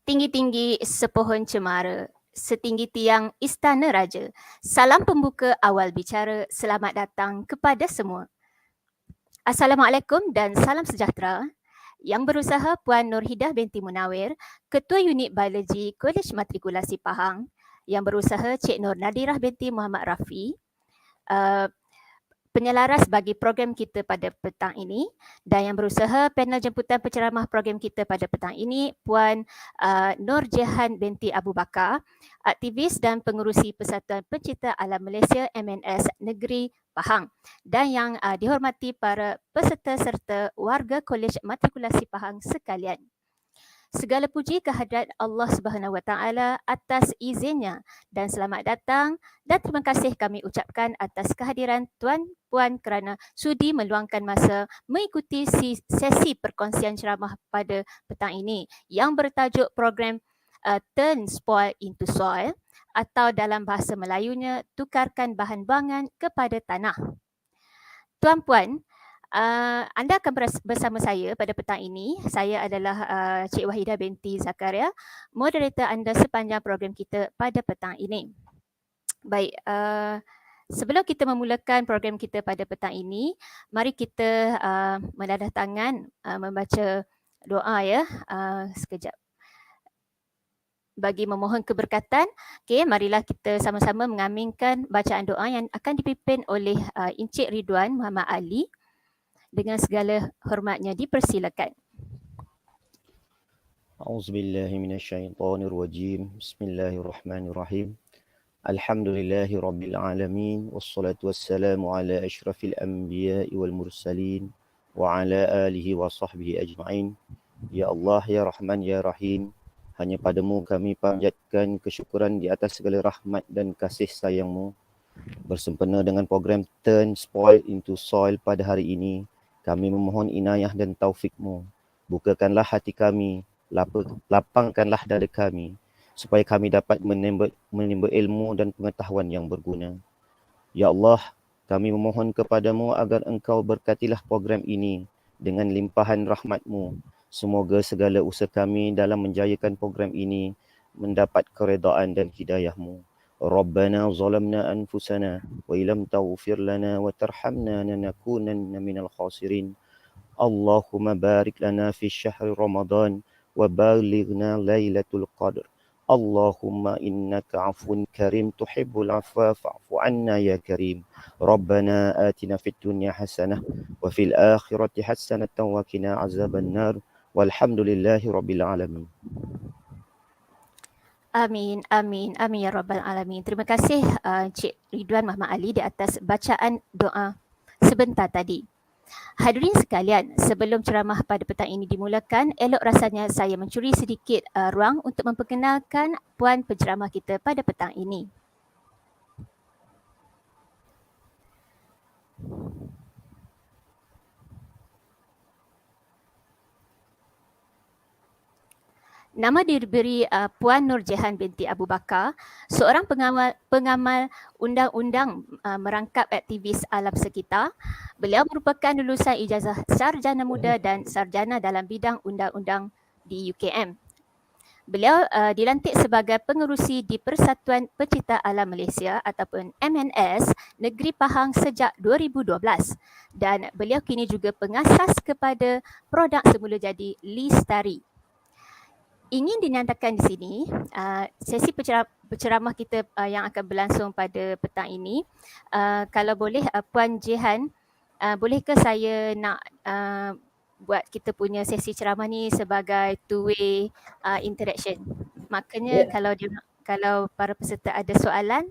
Tinggi-tinggi sepohon cemara, setinggi tiang istana raja. Salam pembuka awal bicara, selamat datang kepada semua. Assalamualaikum dan salam sejahtera. Yang berusaha Puan Nurhidah binti Munawir, Ketua Unit Biologi Kolej Matrikulasi Pahang. Yang berusaha Cik Nur Nadirah binti Muhammad Rafi, penyelaras bagi program kita pada petang ini, dan yang berusaha panel jemputan penceramah program kita pada petang ini, Puan Nur Jehan binti Abu Bakar, aktivis dan pengerusi Persatuan Pencipta Alam Malaysia MNS Negeri Pahang, dan yang dihormati para peserta serta warga Kolej Matrikulasi Pahang sekalian. Segala puji kehadrat Allah Subhanahu Wa Taala atas izinnya dan selamat datang dan terima kasih kami ucapkan atas kehadiran tuan-puan kerana sudi meluangkan masa mengikuti sesi perkongsian ceramah pada petang ini yang bertajuk program Turn Spoil into Soil atau dalam bahasa Melayunya tukarkan bahan buangan kepada tanah. Tuan-puan, anda akan bersama saya pada petang ini. Saya adalah Cik Wahidah binti Zakaria, moderator anda sepanjang program kita pada petang ini. Baik, sebelum kita memulakan program kita pada petang ini, mari kita menadah tangan membaca doa ya. Sekejap. Bagi memohon keberkatan, marilah kita sama-sama mengaminkan bacaan doa yang akan dipimpin oleh Encik Ridwan Muhammad Ali. Dengan segala hormatnya dipersilakan. A'udzubillahi minasyaitonirrajim. Bismillahirrahmanirrahim. Alhamdulillahi rabbil alamin wassalatu wassalamu ala asyrafil anbiya'i wal mursalin wa ala alihi wa sahbihi ajma'in. Ya Allah, ya Rahman, ya Rahim, hanya padamu kami panjatkan kesyukuran di atas segala rahmat dan kasih sayang-Mu. Bersempena dengan program Turn Spoil into Soil pada hari ini, kami memohon inayah dan taufik-Mu. Bukakanlah hati kami, lapangkanlah dada kami, supaya kami dapat menimba ilmu dan pengetahuan yang berguna. Ya Allah, kami memohon kepadamu agar Engkau berkatilah program ini dengan limpahan rahmat-Mu. Semoga segala usaha kami dalam menjayakan program ini mendapat keredaan dan hidayah-Mu. Rabbana zalamna anfusana wa illam taghfir lana wa tarhamna lanakunanna minal khasirin. Allahumma barik lana fi syahri Ramadan wa balighna lailatul qadr. Allahumma innaka afun karim tuhibbul afwa fa'fu anna ya karim. Rabbana atina fid dunya hasanah wa fil akhirati hasanatan wa qina azaban nar. Walhamdulillahi rabbil alamin. Amin, amin, amin ya Rabbal Alamin. Terima kasih Cik Ridwan Muhammad Ali di atas bacaan doa sebentar tadi. Hadirin sekalian, sebelum ceramah pada petang ini dimulakan, elok rasanya saya mencuri sedikit ruang untuk memperkenalkan puan penceramah kita pada petang ini. Nama diberi Puan Nur Jehan binti Abu Bakar, seorang pengamal undang-undang merangkap aktivis alam sekitar. Beliau merupakan lulusan ijazah sarjana muda dan sarjana dalam bidang undang-undang di UKM. Beliau dilantik sebagai pengerusi di Persatuan Pencipta Alam Malaysia ataupun MNS Negeri Pahang sejak 2012 dan beliau kini juga pengasas kepada produk semula jadi Listari. Ingin dinyatakan di sini, sesi penceramah kita yang akan berlangsung pada petang ini, kalau boleh Puan Jehan, bolehkah saya nak buat kita punya sesi ceramah ni sebagai two-way interaction. Makanya kalau para peserta ada soalan,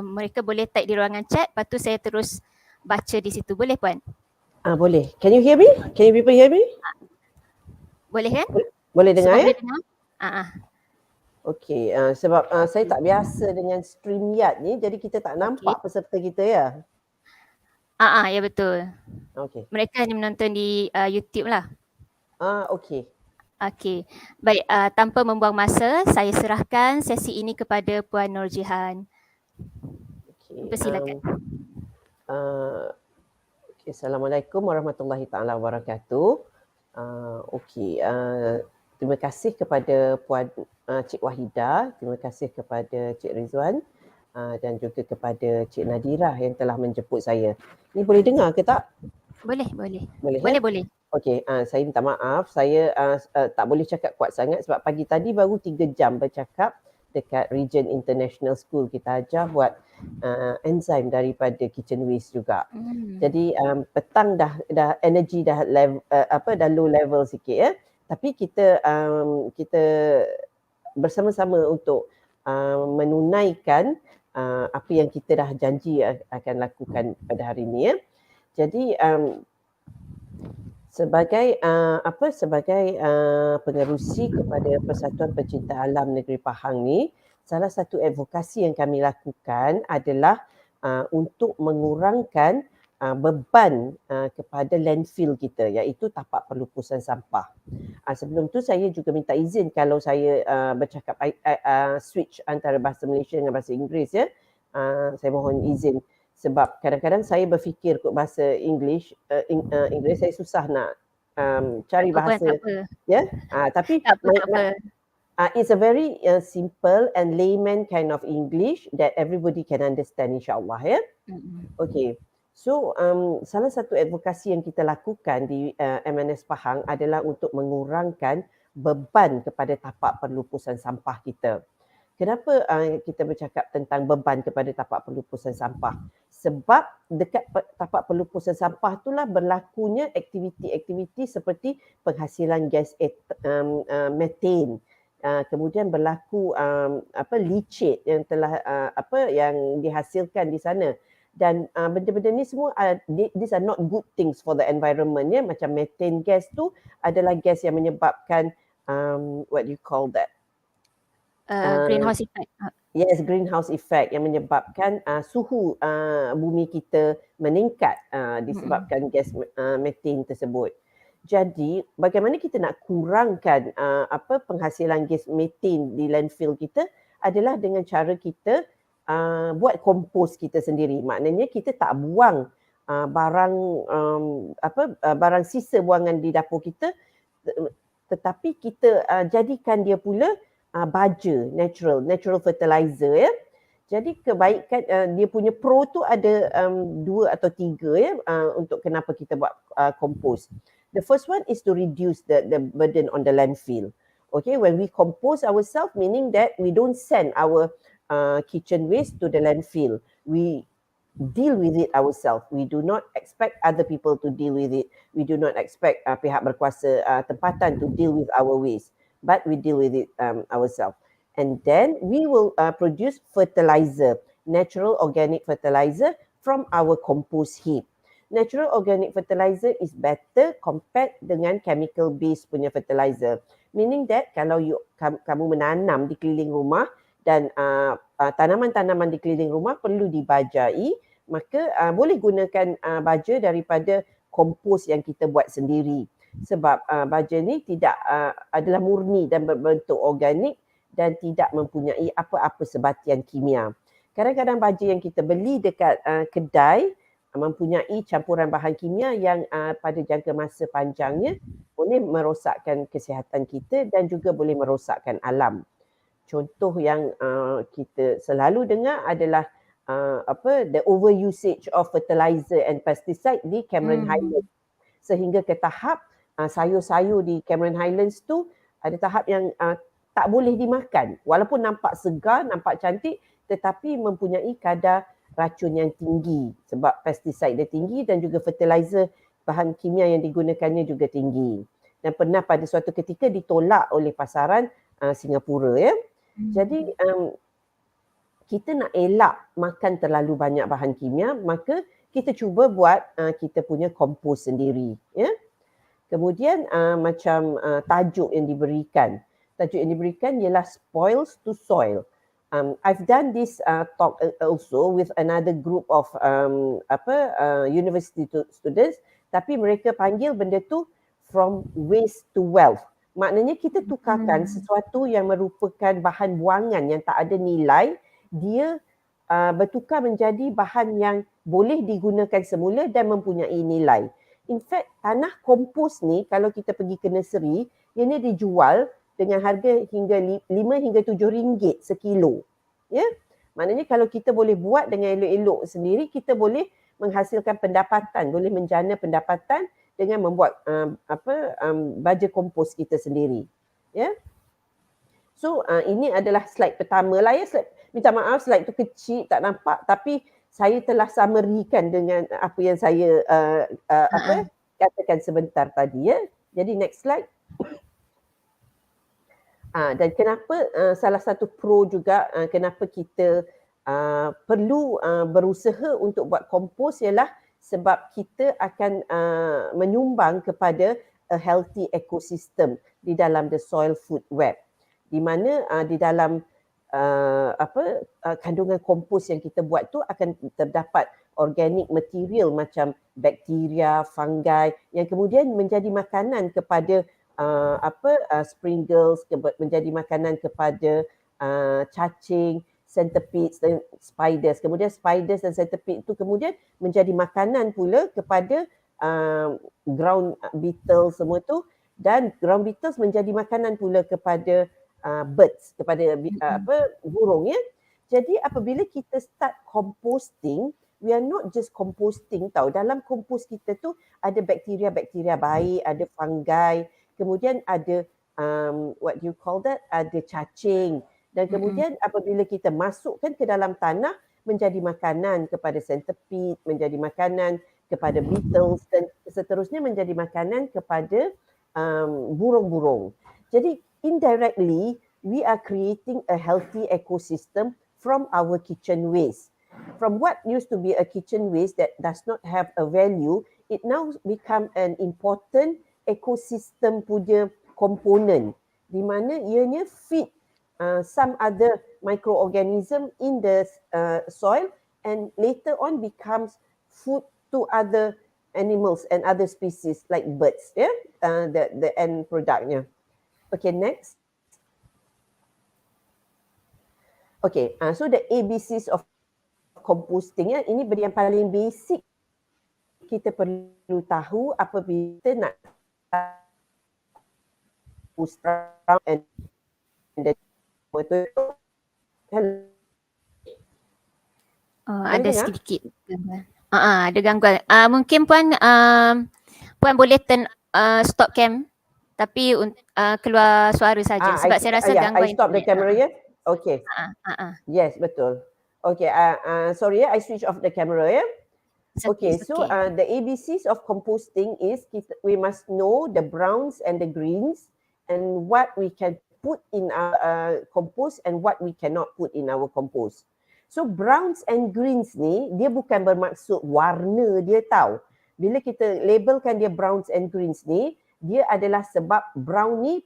mereka boleh type di ruangan chat, lepas tu saya terus baca di situ. Boleh Puan? Boleh. Can you hear me? Can you people hear me? Boleh kan? Boleh dengar ya? Boleh dengar? Okey, sebab saya tak biasa dengan StreamYard ni, jadi kita tak nampak peserta kita ya? Ya betul. Okey. Mereka hanya menonton di YouTube lah. Okey. Okey. Baik, tanpa membuang masa, saya serahkan sesi ini kepada Puan Nur Jehan. Persilakan. Assalamualaikum warahmatullahi taala wabarakatuh. terima kasih kepada Puan Cik Wahida, terima kasih kepada Cik Rizwan dan juga kepada Cik Nadirah yang telah menjemput saya. Ni boleh dengar ke tak? Boleh. Boleh. Okey, saya minta maaf, saya tak boleh cakap kuat sangat sebab pagi tadi baru 3 jam bercakap dekat Regent International School. Kita ajar buat enzim daripada kitchen waste juga. Jadi petang dah energy dah dah low level sikit ya. Tapi kita bersama-sama untuk menunaikan apa yang kita dah janji akan lakukan pada hari ini ya. Jadi sebagai pengerusi kepada Persatuan Pencinta Alam Negeri Pahang ni, salah satu advokasi yang kami lakukan adalah untuk mengurangkan beban kepada landfill kita, iaitu tapak pelupusan sampah. Sebelum tu saya juga minta izin kalau saya bercakap switch antara bahasa Malaysia dengan bahasa Inggeris ya. Saya mohon izin sebab kadang-kadang saya berfikir kot bahasa Inggeris saya susah nak cari bahasa ya. Tapi tak apa. it's a very simple and layman kind of English that everybody can understand insya-Allah ya. Okey. So salah satu advokasi yang kita lakukan di MNS Pahang adalah untuk mengurangkan beban kepada tapak pelupusan sampah kita. Kenapa kita bercakap tentang beban kepada tapak pelupusan sampah? Sebab dekat tapak pelupusan sampah itulah berlakunya aktiviti-aktiviti seperti penghasilan gas metan. Kemudian berlaku leachate yang telah yang dihasilkan di sana. Dan benda-benda ni semua these are not good things for the environment ya. Macam methane gas tu adalah gas yang menyebabkan what do you call that? Greenhouse effect. Yes, greenhouse effect yang menyebabkan suhu bumi kita meningkat disebabkan gas methane tersebut. Jadi, bagaimana kita nak kurangkan penghasilan gas methane di landfill kita adalah dengan cara kita buat kompos kita sendiri. Maknanya kita tak buang barang sisa buangan di dapur kita, tetapi kita jadikan dia pula baja, natural fertilizer ya. Jadi kebaikan dia punya pro tu ada 2 atau 3 ya untuk kenapa kita buat kompos. The first one is to reduce the burden on the landfill. Okay, when we compose ourselves, meaning that we don't send our kitchen waste to the landfill. We deal with it ourselves. We do not expect other people to deal with it. We do not expect pihak berkuasa tempatan to deal with our waste. But we deal with it ourselves. And then we will produce fertilizer, natural organic fertilizer from our compost heap. Natural organic fertilizer is better compared dengan chemical based punya fertilizer. Meaning that kalau kamu menanam di keliling rumah dan tanaman-tanaman di keliling rumah perlu dibajai, maka boleh gunakan baja daripada kompos yang kita buat sendiri. Sebab baja ni tidak adalah murni dan berbentuk organik dan tidak mempunyai apa-apa sebatian kimia. Kadang-kadang baja yang kita beli dekat kedai mempunyai campuran bahan kimia yang pada jangka masa panjangnya boleh merosakkan kesihatan kita dan juga boleh merosakkan alam. Contoh yang kita selalu dengar adalah the over usage of fertilizer and pesticide di Cameron Highlands. Sehingga ke tahap sayur-sayur di Cameron Highlands tu ada tahap yang tak boleh dimakan. Walaupun nampak segar, nampak cantik, tetapi mempunyai kadar racun yang tinggi sebab pesticide dia tinggi dan juga fertilizer bahan kimia yang digunakannya juga tinggi. Dan pernah pada suatu ketika ditolak oleh pasaran Singapura ya. Jadi kita nak elak makan terlalu banyak bahan kimia, maka kita cuba buat kita punya kompos sendiri ya. Kemudian macam tajuk yang diberikan. Tajuk yang diberikan ialah spoils to soil. I've done this talk also with another group of university students, tapi mereka panggil benda tu from waste to wealth. Maknanya kita tukarkan sesuatu yang merupakan bahan buangan yang tak ada nilai, dia bertukar menjadi bahan yang boleh digunakan semula dan mempunyai nilai. In fact, tanah kompos ni kalau kita pergi ke nursery, ianya dijual dengan harga hingga 5 hingga 7 ringgit sekilo. Ya. Maknanya kalau kita boleh buat dengan elok-elok sendiri, kita boleh menghasilkan pendapatan, boleh menjana pendapatan dengan membuat baja kompos kita sendiri. Ya. So ini adalah slide pertama lah ya. Minta maaf slide tu kecil tak nampak, tapi saya telah summary-kan dengan apa yang saya katakan sebentar tadi ya. Jadi next slide. Dan kenapa salah satu pro juga kenapa kita perlu berusaha untuk buat kompos ialah sebab kita akan menyumbang kepada a healthy ecosystem di dalam the soil food web, di mana di dalam kandungan kompos yang kita buat tu akan terdapat organic material macam bakteria, fungi yang kemudian menjadi makanan kepada sprinkles, menjadi makanan kepada cacing, centipedes dan spiders. Kemudian spiders dan centipede itu kemudian menjadi makanan pula kepada ground beetles semua tu, dan ground beetles menjadi makanan pula kepada birds, kepada burung ya. Jadi apabila kita start composting, we are not just composting tau. Dalam kompos kita tu ada bakteria-bakteria baik, ada fungi, kemudian ada what do you call that? Ada cacing, dan kemudian apabila kita masukkan ke dalam tanah menjadi makanan kepada centipede, menjadi makanan kepada beetles dan seterusnya menjadi makanan kepada burung-burung. Jadi indirectly we are creating a healthy ecosystem from our kitchen waste. From what used to be a kitchen waste that does not have a value, it now become an important ekosistem punya komponen di mana ianya feed some other microorganism in the soil and later on becomes food to other animals and other species like birds, yeah, the end productnya. Okay, next. Okay, so the ABCs of composting ya, ini yang paling basic kita perlu tahu apabila kita nak and then ada sedikit gangguan. Ada gangguan. Mungkin Puan boleh turn stop cam tapi keluar suara saja sebab saya rasa gangguan. I stop the camera ya. Okay. Yes, betul. Okay, sorry I switch off the camera ya. Okay, so the ABCs of composting is we must know the browns and the greens and what we can put in our compost and what we cannot put in our compost. So browns and greens ni dia bukan bermaksud warna dia tahu. Bila kita labelkan dia browns and greens ni, dia adalah sebab brown ni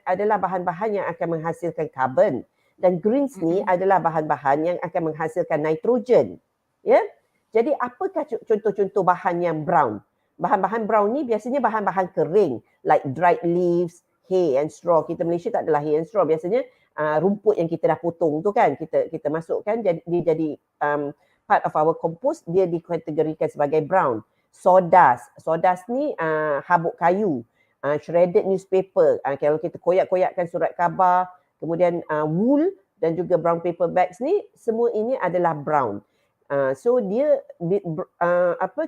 adalah bahan-bahan yang akan menghasilkan karbon dan greens ni adalah bahan-bahan yang akan menghasilkan nitrogen. Ya. Jadi apakah contoh-contoh bahan yang brown? Bahan-bahan brown ni biasanya bahan-bahan kering like dried leaves, hay and straw. Kita Malaysia tak adalah hay and straw. Biasanya rumput yang kita dah potong tu kan kita masukkan dia jadi part of our compost, dia dikategorikan sebagai brown. Sawdust ni habuk kayu, shredded newspaper, kalau kita koyak-koyakkan surat khabar, kemudian wool dan juga brown paper bags ni, semua ini adalah brown. So dia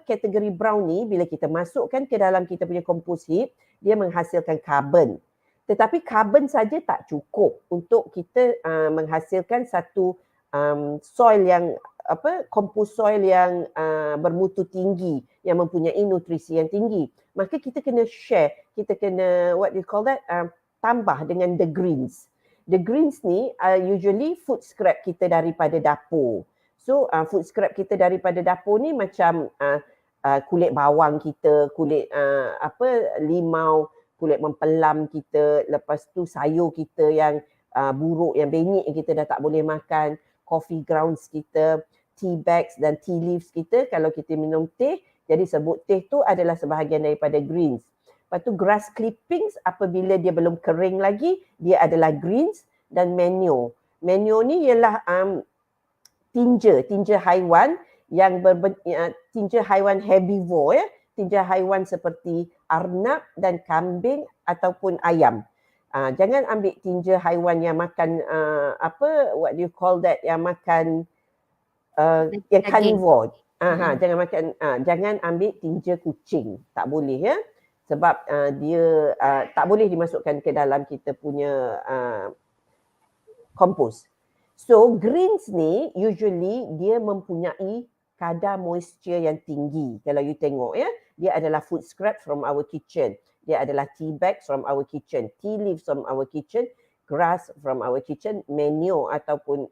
kategori brown ni bila kita masukkan ke dalam kita punya compost heap, dia menghasilkan karbon. Tetapi karbon saja tak cukup untuk kita menghasilkan satu soil yang compost soil yang bermutu tinggi, yang mempunyai nutrisi yang tinggi. Maka kita kena share, kita kena what you call that, tambah dengan the greens. The greens ni usually food scrap kita daripada dapur. So food scrap kita daripada dapur ni macam kulit bawang kita, kulit limau, kulit mempelam kita, lepas tu sayur kita yang buruk, yang benyek yang kita dah tak boleh makan, coffee grounds kita, tea bags dan tea leaves kita kalau kita minum teh. Jadi serbuk teh tu adalah sebahagian daripada greens. Lepas tu grass clippings apabila dia belum kering lagi, dia adalah greens, dan manure. Manure ni ialah tinja haiwan yang tinja haiwan herbivore ya, tinja haiwan seperti arnab dan kambing ataupun ayam. Jangan ambil tinja haiwan yang makan what do you call that, yang makan yang Daging. carnivore. Jangan ambil tinja kucing, tak boleh ya. Sebab dia tak boleh dimasukkan ke dalam kita punya kompos. So greens ni usually dia mempunyai kadar moisture yang tinggi. Kalau you tengok ya, dia adalah food scraps from our kitchen. Dia adalah tea bags from our kitchen, tea leaves from our kitchen, grass from our kitchen, manure ataupun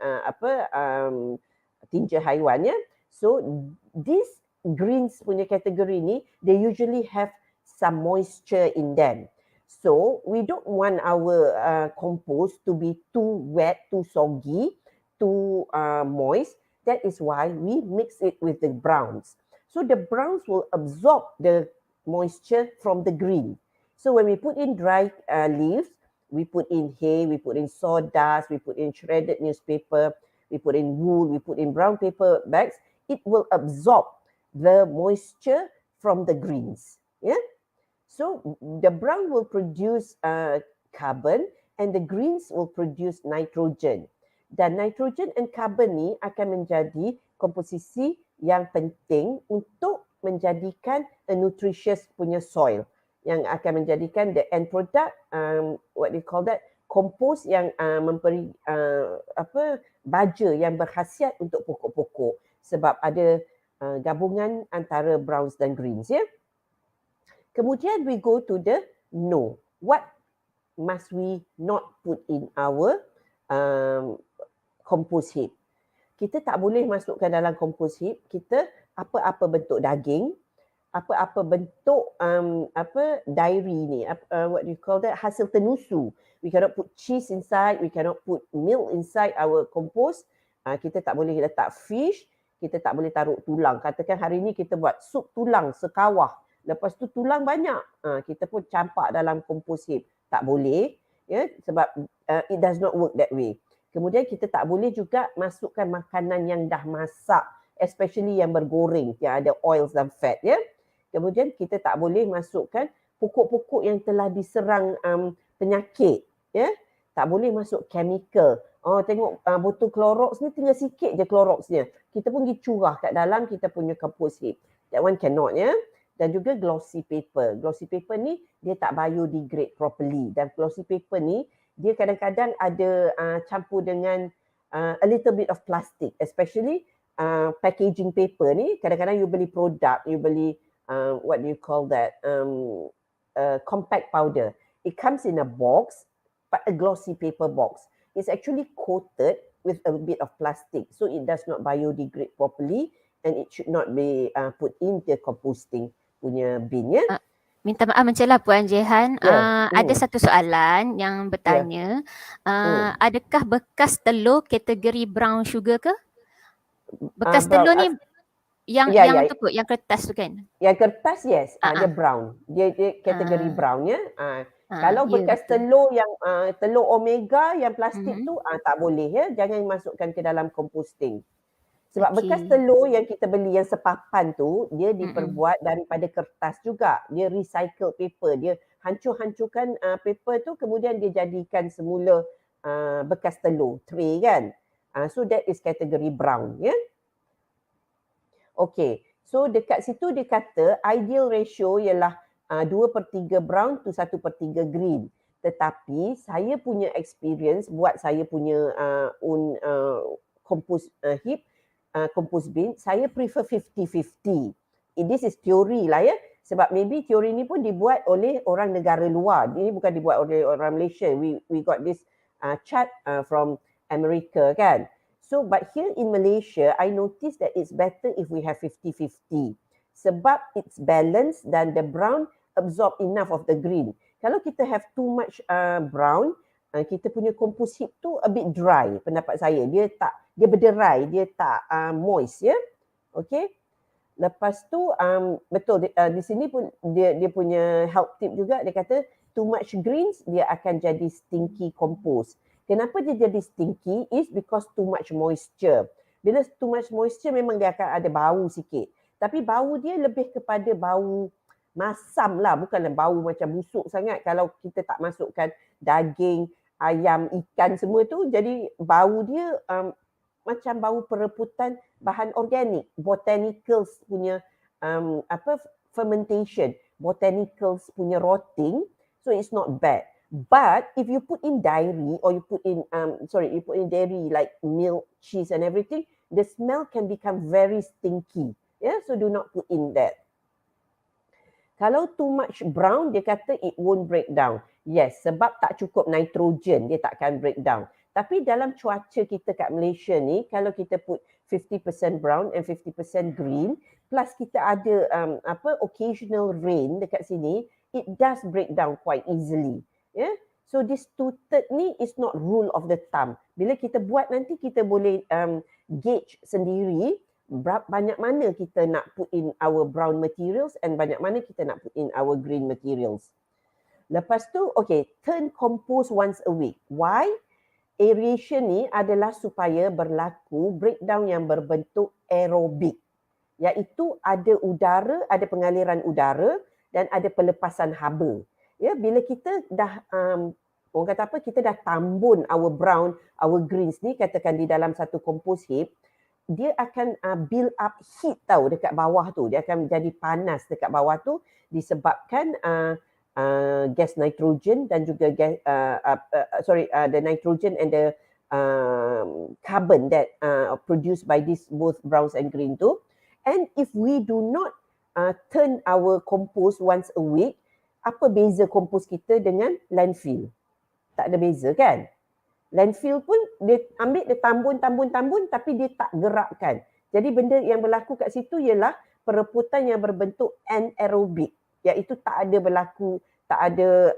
tinja haiwan ya. So these greens punya kategori ni, they usually have some moisture in them. So we don't want our compost to be too wet, too soggy, too moist. That is why we mix it with the browns. So the browns will absorb the moisture from the green. So when we put in dry leaves, we put in hay, we put in sawdust, we put in shredded newspaper, we put in wool, we put in brown paper bags, it will absorb the moisture from the greens. Yeah. So the brown will produce carbon and the greens will produce nitrogen. Dan nitrogen and carbon ni akan menjadi komposisi yang penting untuk menjadikan a nutritious punya soil, yang akan menjadikan the end product, what do you call that, kompos yang memberi baja yang berkhasiat untuk pokok-pokok, sebab ada gabungan antara browns dan greens ya. Kemudian we go to the no. What must we not put in our compost heap? Kita tak boleh masukkan dalam compost heap kita apa-apa bentuk daging, apa-apa bentuk dairy ni, what do you call that, hasil tenusu. We cannot put cheese inside, we cannot put milk inside our compost. Kita tak boleh letak fish, kita tak boleh taruh tulang. Katakan hari ni kita buat sup tulang sekawah, lepas tu tulang banyak, kita pun campak dalam compost heap. Tak boleh ya, sebab it does not work that way. Kemudian kita tak boleh juga masukkan makanan yang dah masak, especially yang bergoreng, yang ada oils dan fat ya. Kemudian kita tak boleh masukkan pokok-pokok yang telah diserang penyakit ya. Tak boleh masuk chemical. Tengok botol Clorox ni tinggal sikit je Cloroxnya. Kita pun pergi curah kat dalam kita punya compost heap. That one cannot ya. Dan juga glossy paper. Glossy paper ni dia tak biodegrade properly. Dan glossy paper ni dia kadang-kadang ada campur dengan a little bit of plastic, especially packaging paper ni. Kadang-kadang you beli produk, you beli what do you call that, compact powder. It comes in a box, but a glossy paper box. It's actually coated with a bit of plastic, so it does not biodegrade properly and it should not be put in the composting punya bin ya. Minta maaf mencelah Puan Jehan. Ada satu soalan yang bertanya, adakah bekas telur kategori brown sugar ke? Bekas telur ni yang tu kot, yang kertas tu kan? Yang kertas yes, dia brown. Dia kategori brown ya. Kalau bekas telur yang telur omega yang plastik tu tak boleh ya, jangan masukkan ke dalam composting. Sebab bekas telur yang kita beli yang sepapan tu, dia diperbuat daripada kertas juga. Dia recycled paper. Dia hancur-hancurkan paper tu, kemudian dia jadikan semula bekas telur, tray kan. So that is category brown ya. Okay, so dekat situ dia kata ideal ratio ialah 2/3 brown to 1/3 green. Tetapi saya punya experience buat saya punya own compost heap, compost bin, saya prefer 50-50. This is teori lah ya. Sebab maybe teori ni pun dibuat oleh orang negara luar. Ini bukan dibuat oleh orang Malaysia. We got this chart from America kan. So but here in Malaysia, I noticed that it's better if we have 50-50. Sebab it's balanced dan the brown absorb enough of the green. Kalau kita have too much brown, kita punya compost heap tu a bit dry, pendapat saya. Dia berderai, dia tak moist ya. Okay. Lepas tu betul di sini pun dia punya help tip juga, dia kata too much greens dia akan jadi stinky compost. Kenapa dia jadi stinky is because too much moisture. Bila too much moisture memang dia akan ada bau sikit. Tapi bau dia lebih kepada bau masam lah, bukanlah bau macam busuk sangat kalau kita tak masukkan daging, ayam, ikan semua tu. Jadi bau dia macam bau perebutan bahan organik, botanicals punya fermentation, botanicals punya rotting, so it's not bad. But if you put in dairy or you put in dairy like milk, cheese and everything, the smell can become very stinky. Yeah, so do not put in that. Kalau too much brown, dia kata it won't break down. Yes, sebab tak cukup nitrogen, dia takkan break down. Tapi dalam cuaca kita kat Malaysia ni, kalau kita put 50% brown and 50% green, plus kita ada occasional rain dekat sini, it does break down quite easily. Yeah? So this 2/3 ni is not rule of the thumb. Bila kita buat nanti, kita boleh gauge sendiri banyak mana kita nak put in our brown materials and banyak mana kita nak put in our green materials. Lepas tu, okay, turn compost once a week. Why? Aeration ni adalah supaya berlaku breakdown yang berbentuk aerobik. Iaitu ada udara, ada pengaliran udara dan ada pelepasan haba. Ya, bila kita dah orang kata apa, kita dah tambun our brown, our greens ni katakan di dalam satu compost heap, dia akan build up heat tau dekat bawah tu. Dia akan jadi panas dekat bawah tu disebabkan gas nitrogen dan juga gas the nitrogen and the carbon that produced by this both browns and green tu. And if we do not turn our compost once a week, apa beza kompos kita dengan landfill? Tak ada beza kan? Landfill pun dia ambil, dia tambun tapi dia tak gerakkan. Jadi benda yang berlaku kat situ ialah perebutan yang berbentuk anaerobik, iaitu tak ada berlaku, tak ada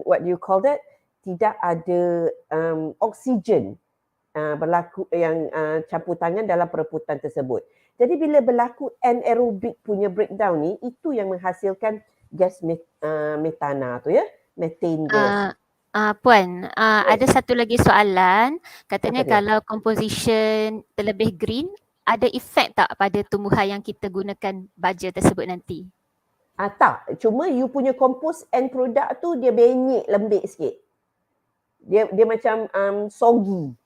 what do you call that? Tidak ada oksigen berlaku yang campur tangan dalam perebutan tersebut. Jadi bila berlaku anaerobik punya breakdown ni, itu yang menghasilkan gas metana tu ya, methane gas. Puan, ada satu lagi soalan. Katanya Apa dia? kalau composition terlebih green, ada efek tak pada tumbuhan yang kita gunakan baja tersebut nanti? Tak, cuma you punya compost end product tu dia benyek, lembik sikit. Dia macam soggy.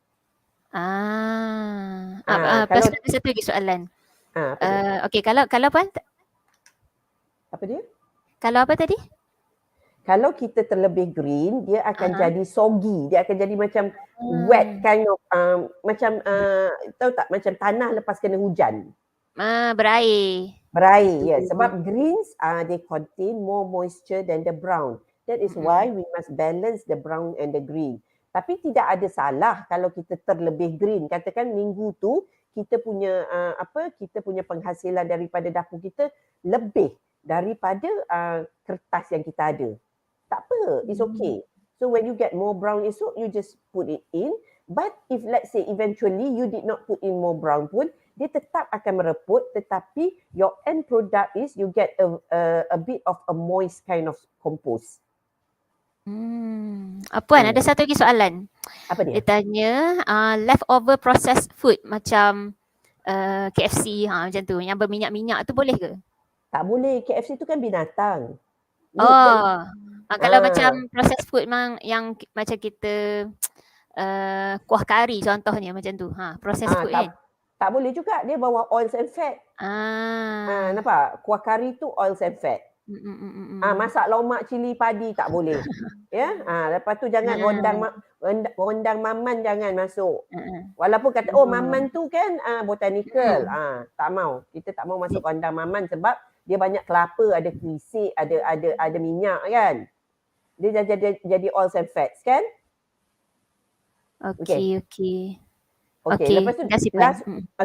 Plus ada satu lagi soalan. Okey, kalau puan, apa dia? kalau apa tadi? Kalau kita terlebih green, dia akan jadi soggy. Dia akan jadi macam wet kind of, macam tahu tak, macam tanah lepas kena hujan. Berair. Berair, ya. Sebab greens, they contain more moisture than the brown. That is why we must balance the brown and the green. Tapi tidak ada salah kalau kita terlebih green. Katakan minggu tu kita punya kita punya penghasilan daripada dapur kita lebih daripada kertas yang kita ada. Tak apa, it's okay. So when you get more brown esok, you just put it in. But if let's say eventually you did not put in more brown pun, dia tetap akan mereput, tetapi your end product is you get a bit of a moist kind of compost. Puan, ada satu lagi soalan. Apa dia? Dia tanya leftover processed food macam KFC macam tu, yang berminyak-minyak tu boleh ke? Tak boleh, KFC tu kan binatang. Kalau macam processed food yang macam kita kuah kari contohnya macam tu, processed food kan? Tak boleh juga, dia bawa oils and fat. Nampak? Kuah kari tu oils and fat. Masak lomak cili padi tak boleh. Ya, lepas tu jangan rondang maman jangan masuk. Walaupun kata maman tu kan botanical. Tak mau. Kita tak mau masuk rondang maman sebab dia banyak kelapa, ada krisik, ada minyak kan. Dia jadi oils and fats kan? Okay. Lepas tu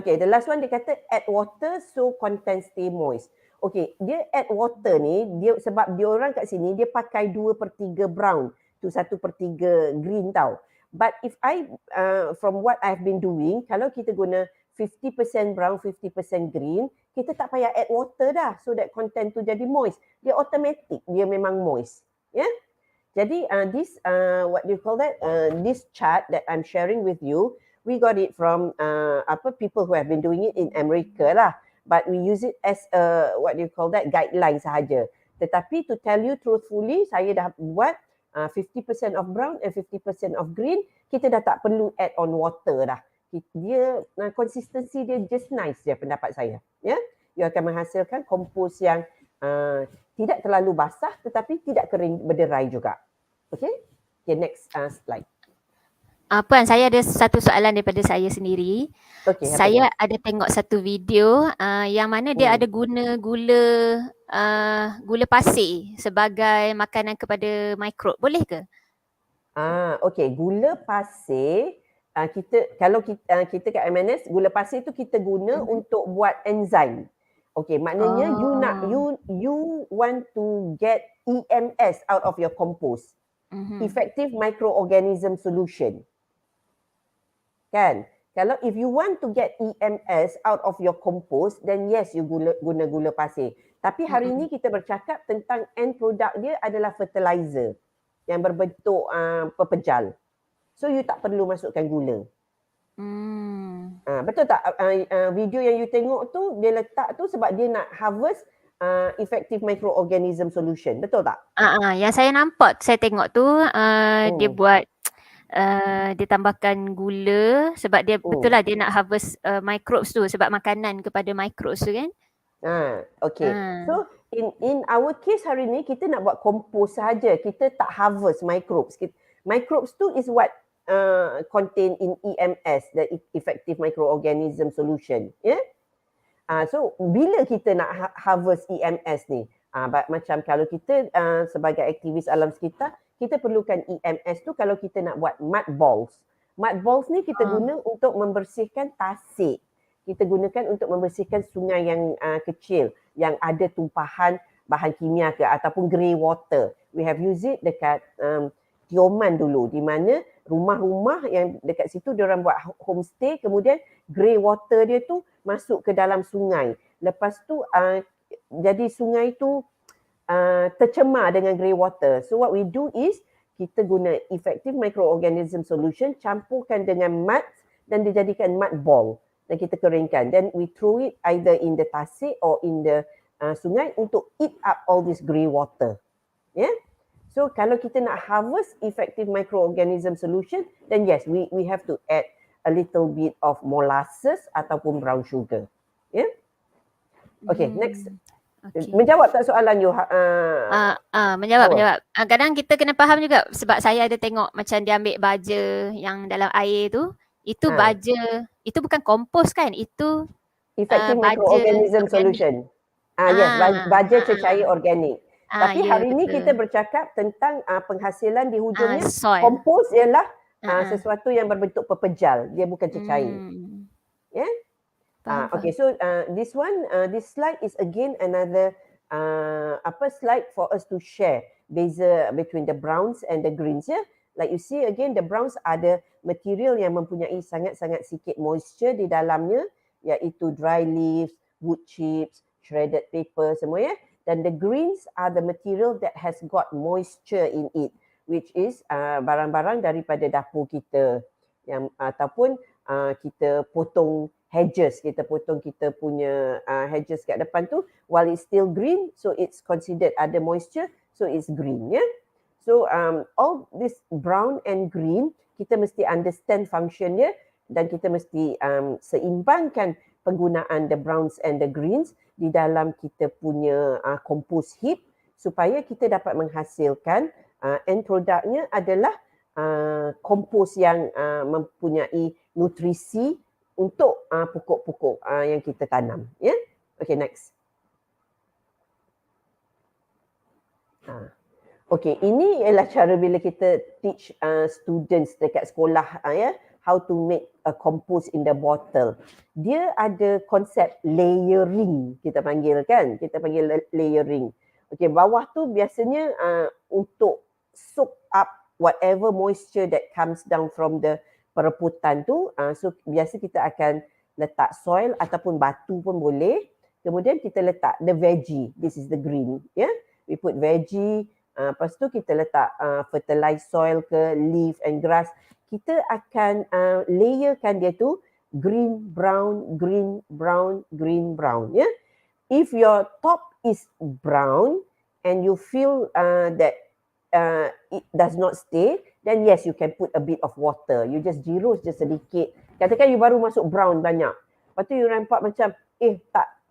the last one dia kata add water so content stay moist. Okay, dia add water ni, dia sebab dia orang kat sini dia pakai 2/3 brown to 1/3 green tau. But if from what I've been doing, kalau kita guna 50% brown, 50% green, kita tak payah add water dah, so that content tu jadi moist. Dia automatic, dia memang moist. Ya? Yeah? Jadi this what do you call that? This chart that I'm sharing with you, we got it from people who have been doing it in America lah. But we use it as what do you call that, guideline sahaja. Tetapi to tell you truthfully, saya dah buat 50% of brown and 50% of green. Kita dah tak perlu add on water dah. Dia konsistensi dia just nice je pendapat saya. Ya, you akan menghasilkan kompos yang tidak terlalu basah tetapi tidak kering berderai juga. Okay, next slide. Puan, saya ada satu soalan daripada saya sendiri. Okay, Saya ada tengok satu video yang mana dia ada guna gula pasir sebagai makanan kepada mikrob. Boleh ke? Okay, gula pasir kalau kita kat MNS, gula pasir tu kita guna untuk buat enzim. Okay, maknanya you want to get EMS out of your compost. Effective microorganism solution. Kan? Kalau if you want to get EMS out of your compost, then yes, you guna gula pasir. Tapi hari ini kita bercakap tentang end product dia adalah fertilizer yang berbentuk pepejal. So you tak perlu masukkan gula. Betul tak? Video yang you tengok tu, dia letak tu sebab dia nak harvest effective microorganism solution. Betul tak? Yang saya nampak, saya tengok tu dia buat dia tambahkan gula sebab dia betul lah dia nak harvest microbes tu sebab makanan kepada microbes tu kan. Okay. So in our case hari ni kita nak buat kompos saja. Kita tak harvest microbes. Microbes tu is what contain in EMS, the effective microorganism solution. Yeah. So bila kita nak harvest EMS ni? Macam kalau kita sebagai aktivis alam sekitar, kita perlukan EMS tu kalau kita nak buat mud balls. Mud balls ni kita guna untuk membersihkan tasik. Kita gunakan untuk membersihkan sungai yang kecil yang ada tumpahan bahan kimia ke ataupun grey water. We have used it dekat Tioman dulu, di mana rumah-rumah yang dekat situ diorang buat homestay, kemudian grey water dia tu masuk ke dalam sungai. Lepas tu jadi sungai tu tercemar dengan grey water. So what we do is kita guna effective microorganism solution, campurkan dengan mud dan dijadikan mud ball dan kita keringkan. Then we throw it either in the tasik or in the sungai untuk eat up all this grey water. Yeah. So kalau kita nak harvest effective microorganism solution, then yes, we have to add a little bit of molasses ataupun brown sugar. Yeah. Okay, next. Okay. Menjawab tak soalan you? Menjawab. Kadang kita kena faham juga sebab saya ada tengok macam dia ambil baja yang dalam air tu. Itu baja, itu bukan kompos kan? Itu effective microorganism solution. Yes, baja cecair organik. Tapi hari ini kita bercakap tentang penghasilan di hujungnya. Kompos ialah sesuatu yang berbentuk pepejal. Dia bukan cecair. Yeah? Okay, so this slide is again another slide for us to share beza between the browns and the greens. Yeah, like you see again, the browns ada material yang mempunyai sangat-sangat sikit moisture di dalamnya, iaitu dry leaves, wood chips, shredded paper semua ya. Dan the greens are the material that has got moisture in it, which is barang-barang daripada dapur kita yang ataupun kita potong hedges, kita potong kita punya hedges kat depan tu while it's still green, so it's considered ada moisture, so it's green ya. So all this brown and green kita mesti understand function dia dan kita mesti seimbangkan penggunaan the browns and the greens di dalam kita punya compost heap supaya kita dapat menghasilkan end produknya adalah kompos yang mempunyai nutrisi untuk pokok-pokok yang kita tanam. Ya, okay, next. Okay, ini ialah cara bila kita teach students dekat sekolah how to make a compost in the bottle. Dia ada konsep layering, kita panggil kan? Kita panggil layering. Okay, bawah tu biasanya untuk soak up whatever moisture that comes down from the pereputan tu, so biasa kita akan letak soil ataupun batu pun boleh. Kemudian kita letak the veggie, this is the green, yeah. We put veggie, lepas tu kita letak fertilized soil ke leaf and grass. Kita akan layerkan dia tu green, brown, green, brown, green, brown, yeah. If your top is brown, and you feel that it does not stay, then yes, you can put a bit of water. You just jirus je sedikit. Katakan you baru masuk brown banyak. Lepas tu you nampak macam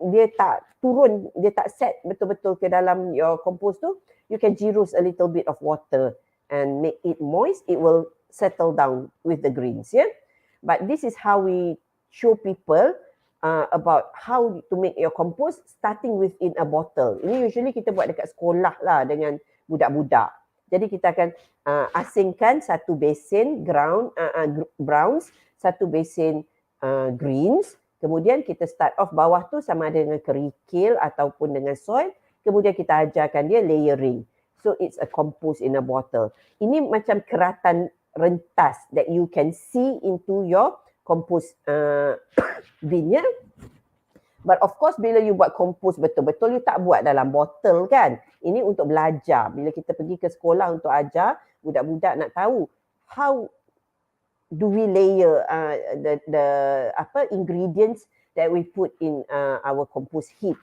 dia tak turun, dia tak set betul-betul ke dalam your compost tu. You can jirus a little bit of water and make it moist. It will settle down with the greens, yeah. But this is how we show people about how to make your compost, starting within a bottle. Ini usually kita buat dekat sekolah lah dengan budak-budak. Jadi kita akan asingkan satu besen browns, satu besen greens. Kemudian kita start off bawah tu sama ada dengan kerikil ataupun dengan soil. Kemudian kita ajarkan dia layering. So it's a compost in a bottle. Ini macam keratan rentas that you can see into your compost bin, ya. But of course bila you buat compost betul-betul, you tak buat dalam botol kan. Ini untuk belajar. Bila kita pergi ke sekolah untuk ajar, budak-budak nak tahu how do we layer the ingredients that we put in our compost heap.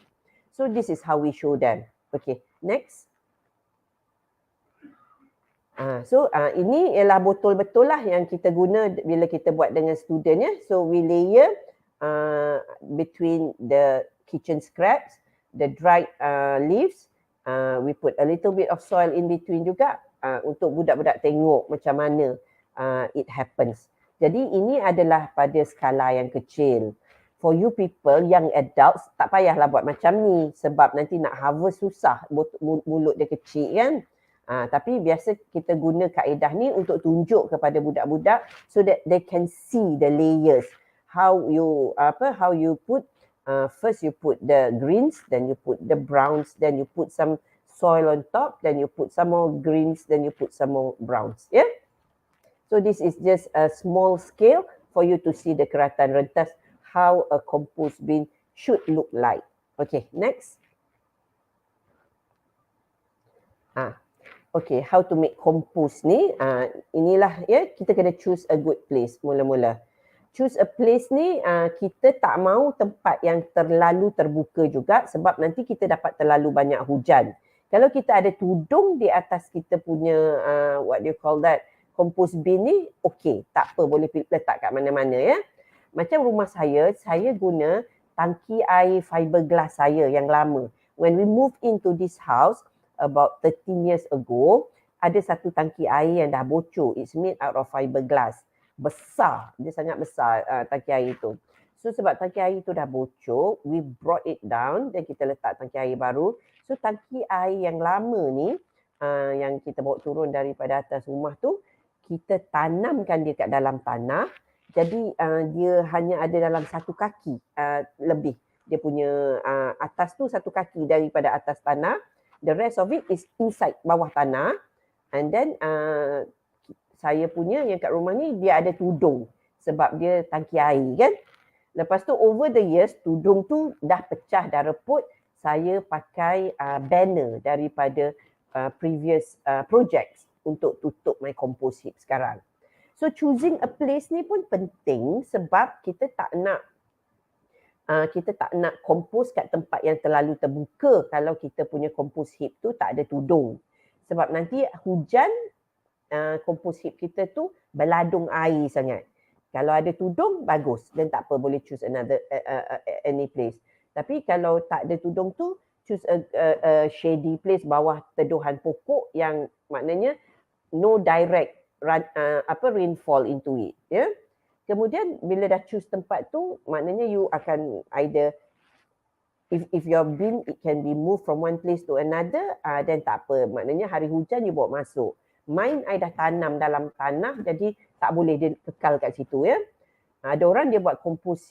So this is how we show them. Okay, next. Ini ialah botol-botol lah yang kita guna bila kita buat dengan student, ya. So we layer between the kitchen scraps, the dried leaves. We put a little bit of soil in between juga untuk budak-budak tengok macam mana it happens. Jadi ini adalah pada skala yang kecil. For you people, young adults, tak payahlah buat macam ni sebab nanti nak harvest susah, mulut dia kecil kan. Tapi biasa kita guna kaedah ni untuk tunjuk kepada budak-budak so that they can see the layers. How you put first you put the greens, then you put the browns, then you put some soil on top, then you put some more greens, then you put some more browns, yeah. So this is just a small scale for you to see the keratan rentas, how a compost bin should look like. Okay, next. Okay, how to make compost ni, inilah ya, kita kena choose a good place mula-mula. Choose a place ni, kita tak mau tempat yang terlalu terbuka juga sebab nanti kita dapat terlalu banyak hujan. Kalau kita ada tudung di atas kita punya, what do you call that, compost bin ni, okay, tak apa, boleh letak kat mana-mana ya. Macam rumah saya guna tangki air fiberglass saya yang lama. When we moved into this house about 13 years ago, ada satu tangki air yang dah bocor. It's made out of fiberglass. Besar, dia sangat besar tangki air itu. So sebab tangki air itu dah bocor, we brought it down dan kita letak tangki air baru. So tangki air yang lama ni, yang kita bawa turun daripada atas rumah tu, kita tanamkan dia kat dalam tanah. Jadi dia hanya ada dalam satu kaki lebih. Dia punya atas tu satu kaki daripada atas tanah. The rest of it is inside bawah tanah. And then saya punya yang kat rumah ni dia ada tudung sebab dia tangki air kan. Lepas tu over the years tudung tu dah pecah, dah reput. Saya pakai banner daripada previous projects untuk tutup my compost heap sekarang. So choosing a place ni pun penting sebab kita tak nak kompos kat tempat yang terlalu terbuka kalau kita punya compost heap tu tak ada tudung. Sebab nanti hujan, compost heap kita tu berladung air sangat. Kalau ada tudung, bagus. Dan tak apa, boleh choose another any place. Tapi kalau tak ada tudung tu, choose a shady place bawah teduhan pokok yang maknanya no direct rainfall into it. Yeah? Kemudian bila dah choose tempat tu, maknanya you akan either if your bin it can be moved from one place to another, then tak apa. Maknanya hari hujan you bawa masuk. Mine I dah tanam dalam tanah jadi tak boleh dia kekal kat situ ya. Ada orang dia buat kompos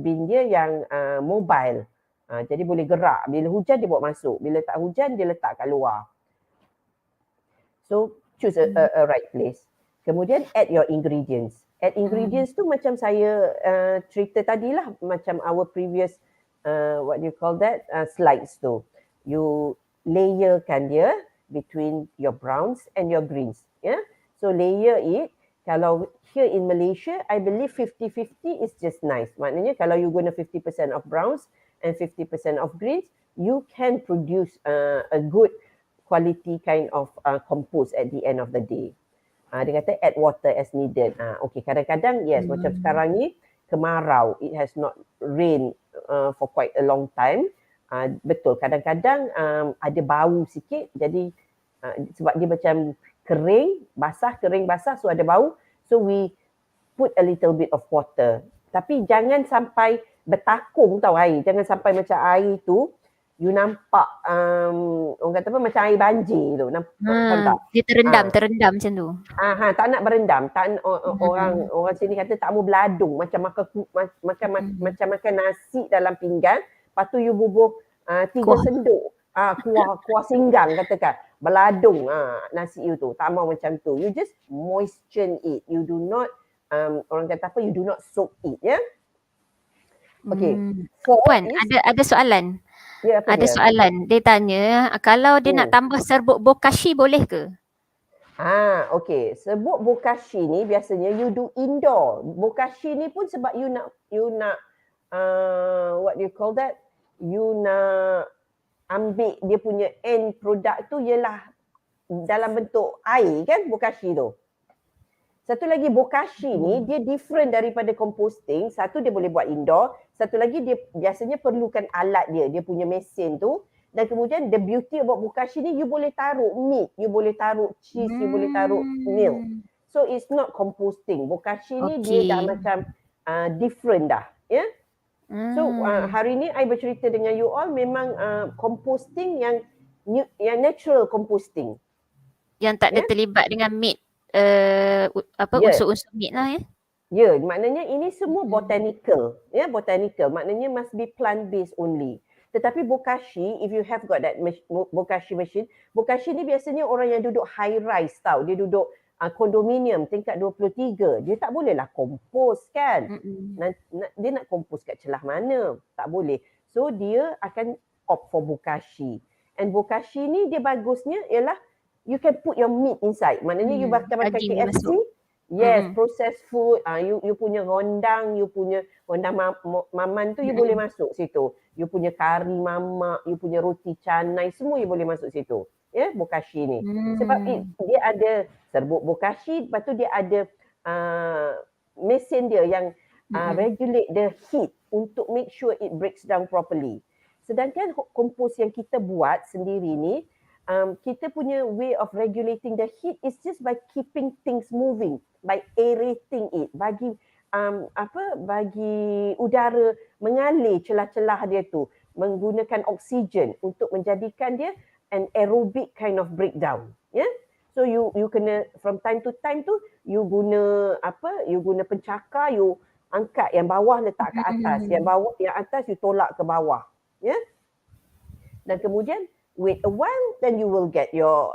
bin dia yang mobile. Jadi boleh gerak. Bila hujan dia bawa masuk. Bila tak hujan dia letak kat luar. So choose a right place. Kemudian add your ingredients. Add ingredients tu macam saya cerita tadilah, macam our previous what do you call that slides tu. You layerkan dia between your browns and your greens. Yeah. So layer it. Kalau here in Malaysia, I believe 50-50 is just nice. Maknanya kalau you guna 50% of browns and 50% of greens, you can produce a good quality kind of compost at the end of the day. Dia kata add water as needed. Okay, kadang-kadang yes, macam sekarang ni kemarau, it has not rained for quite a long time. Betul, kadang-kadang ada bau sikit, jadi sebab dia macam kering basah, so ada bau. So we put a little bit of water. Tapi jangan sampai bertakung tau air. Jangan sampai macam air tu you nampak orang kata apa macam air banjir tu. Nampak tak? Dia terendam macam tu. Tak nak berendam. Orang sini kata tak mau beladung, macam makan nasi dalam pinggan, lepas tu you bubuh 3 senduk. Kuah singgang katakan. Beladung nasi you tu. Tak mau macam tu. You just moisten it. You do not orang kata apa, you do not soak it, ya. Okay. Puan, ada soalan. Ya, ada soalan. Dia tanya, kalau dia nak tambah serbuk bokashi boleh ke? Okay. Serbuk bokashi ni biasanya you do indoor. Bokashi ni pun sebab you nak what do you call that? You nak ambil dia punya end product tu ialah dalam bentuk air kan, bokashi tu. Satu lagi bokashi ni dia different daripada composting. Satu dia boleh buat indoor, satu lagi dia biasanya perlukan alat dia punya mesin tu. Dan kemudian the beauty about bokashi ni, you boleh taruh meat, you boleh taruh cheese, you boleh taruh milk. So it's not composting. Bokashi ni dia dah macam different dah, ya. So hari ni I bercerita dengan you all memang composting yang natural composting. Yang tak ada terlibat dengan meat, unsur-unsur meat lah ya. Ya, maknanya ini semua botanical, ya, botanical. Maknanya must be plant based only. Tetapi bokashi, if you have got that bokashi machine, bokashi ni biasanya orang yang duduk high rise tau. Dia duduk kondominium tingkat 23. Dia tak bolehlah kompos kan. Dia nak kompos kat celah mana? Tak boleh. So dia akan opt for bokashi. And bokashi ni dia bagusnya ialah you can put your meat inside. Maknanya you makan KFC. Yes, processed food. You punya rondang, you punya rondang maman tu you boleh masuk situ. You punya kari mamak, you punya roti canai, semua you boleh masuk situ. Ya, bokashi ni. Sebab dia ada serbuk bokashi, lepas tu dia ada mesin dia yang regulate the heat untuk make sure it breaks down properly. Sedangkan kompos yang kita buat sendiri ni, kita punya way of regulating the heat is just by keeping things moving, by aerating it, bagi udara mengalir celah-celah dia tu, menggunakan oksigen untuk menjadikan dia an aerobic kind of breakdown, ya. Yeah? So you kena from time to time tu you guna pencakar, you angkat yang bawah letak ke atas, yang atas you tolak ke bawah, ya. Yeah? Dan kemudian wait a while, then you will get your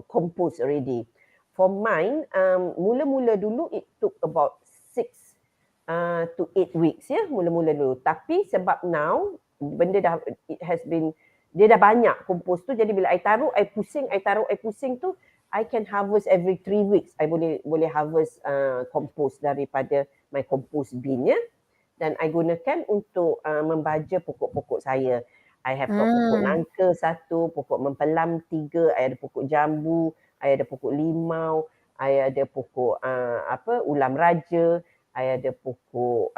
compost already. For mine, mula-mula dulu it took about 6 to 8 weeks, ya, mula-mula dulu. Tapi sebab now benda dah dia dah banyak kompos tu, jadi bila I taruh, I pusing tu, I can harvest every 3 weeks. I boleh harvest kompos daripada my compost bin, ya. Dan I gunakan untuk membaja pokok-pokok saya. I have got pokok nangka 1, pokok mempelam 3, I ada pokok jambu, I ada pokok limau, I ada pokok ulam raja, I ada pokok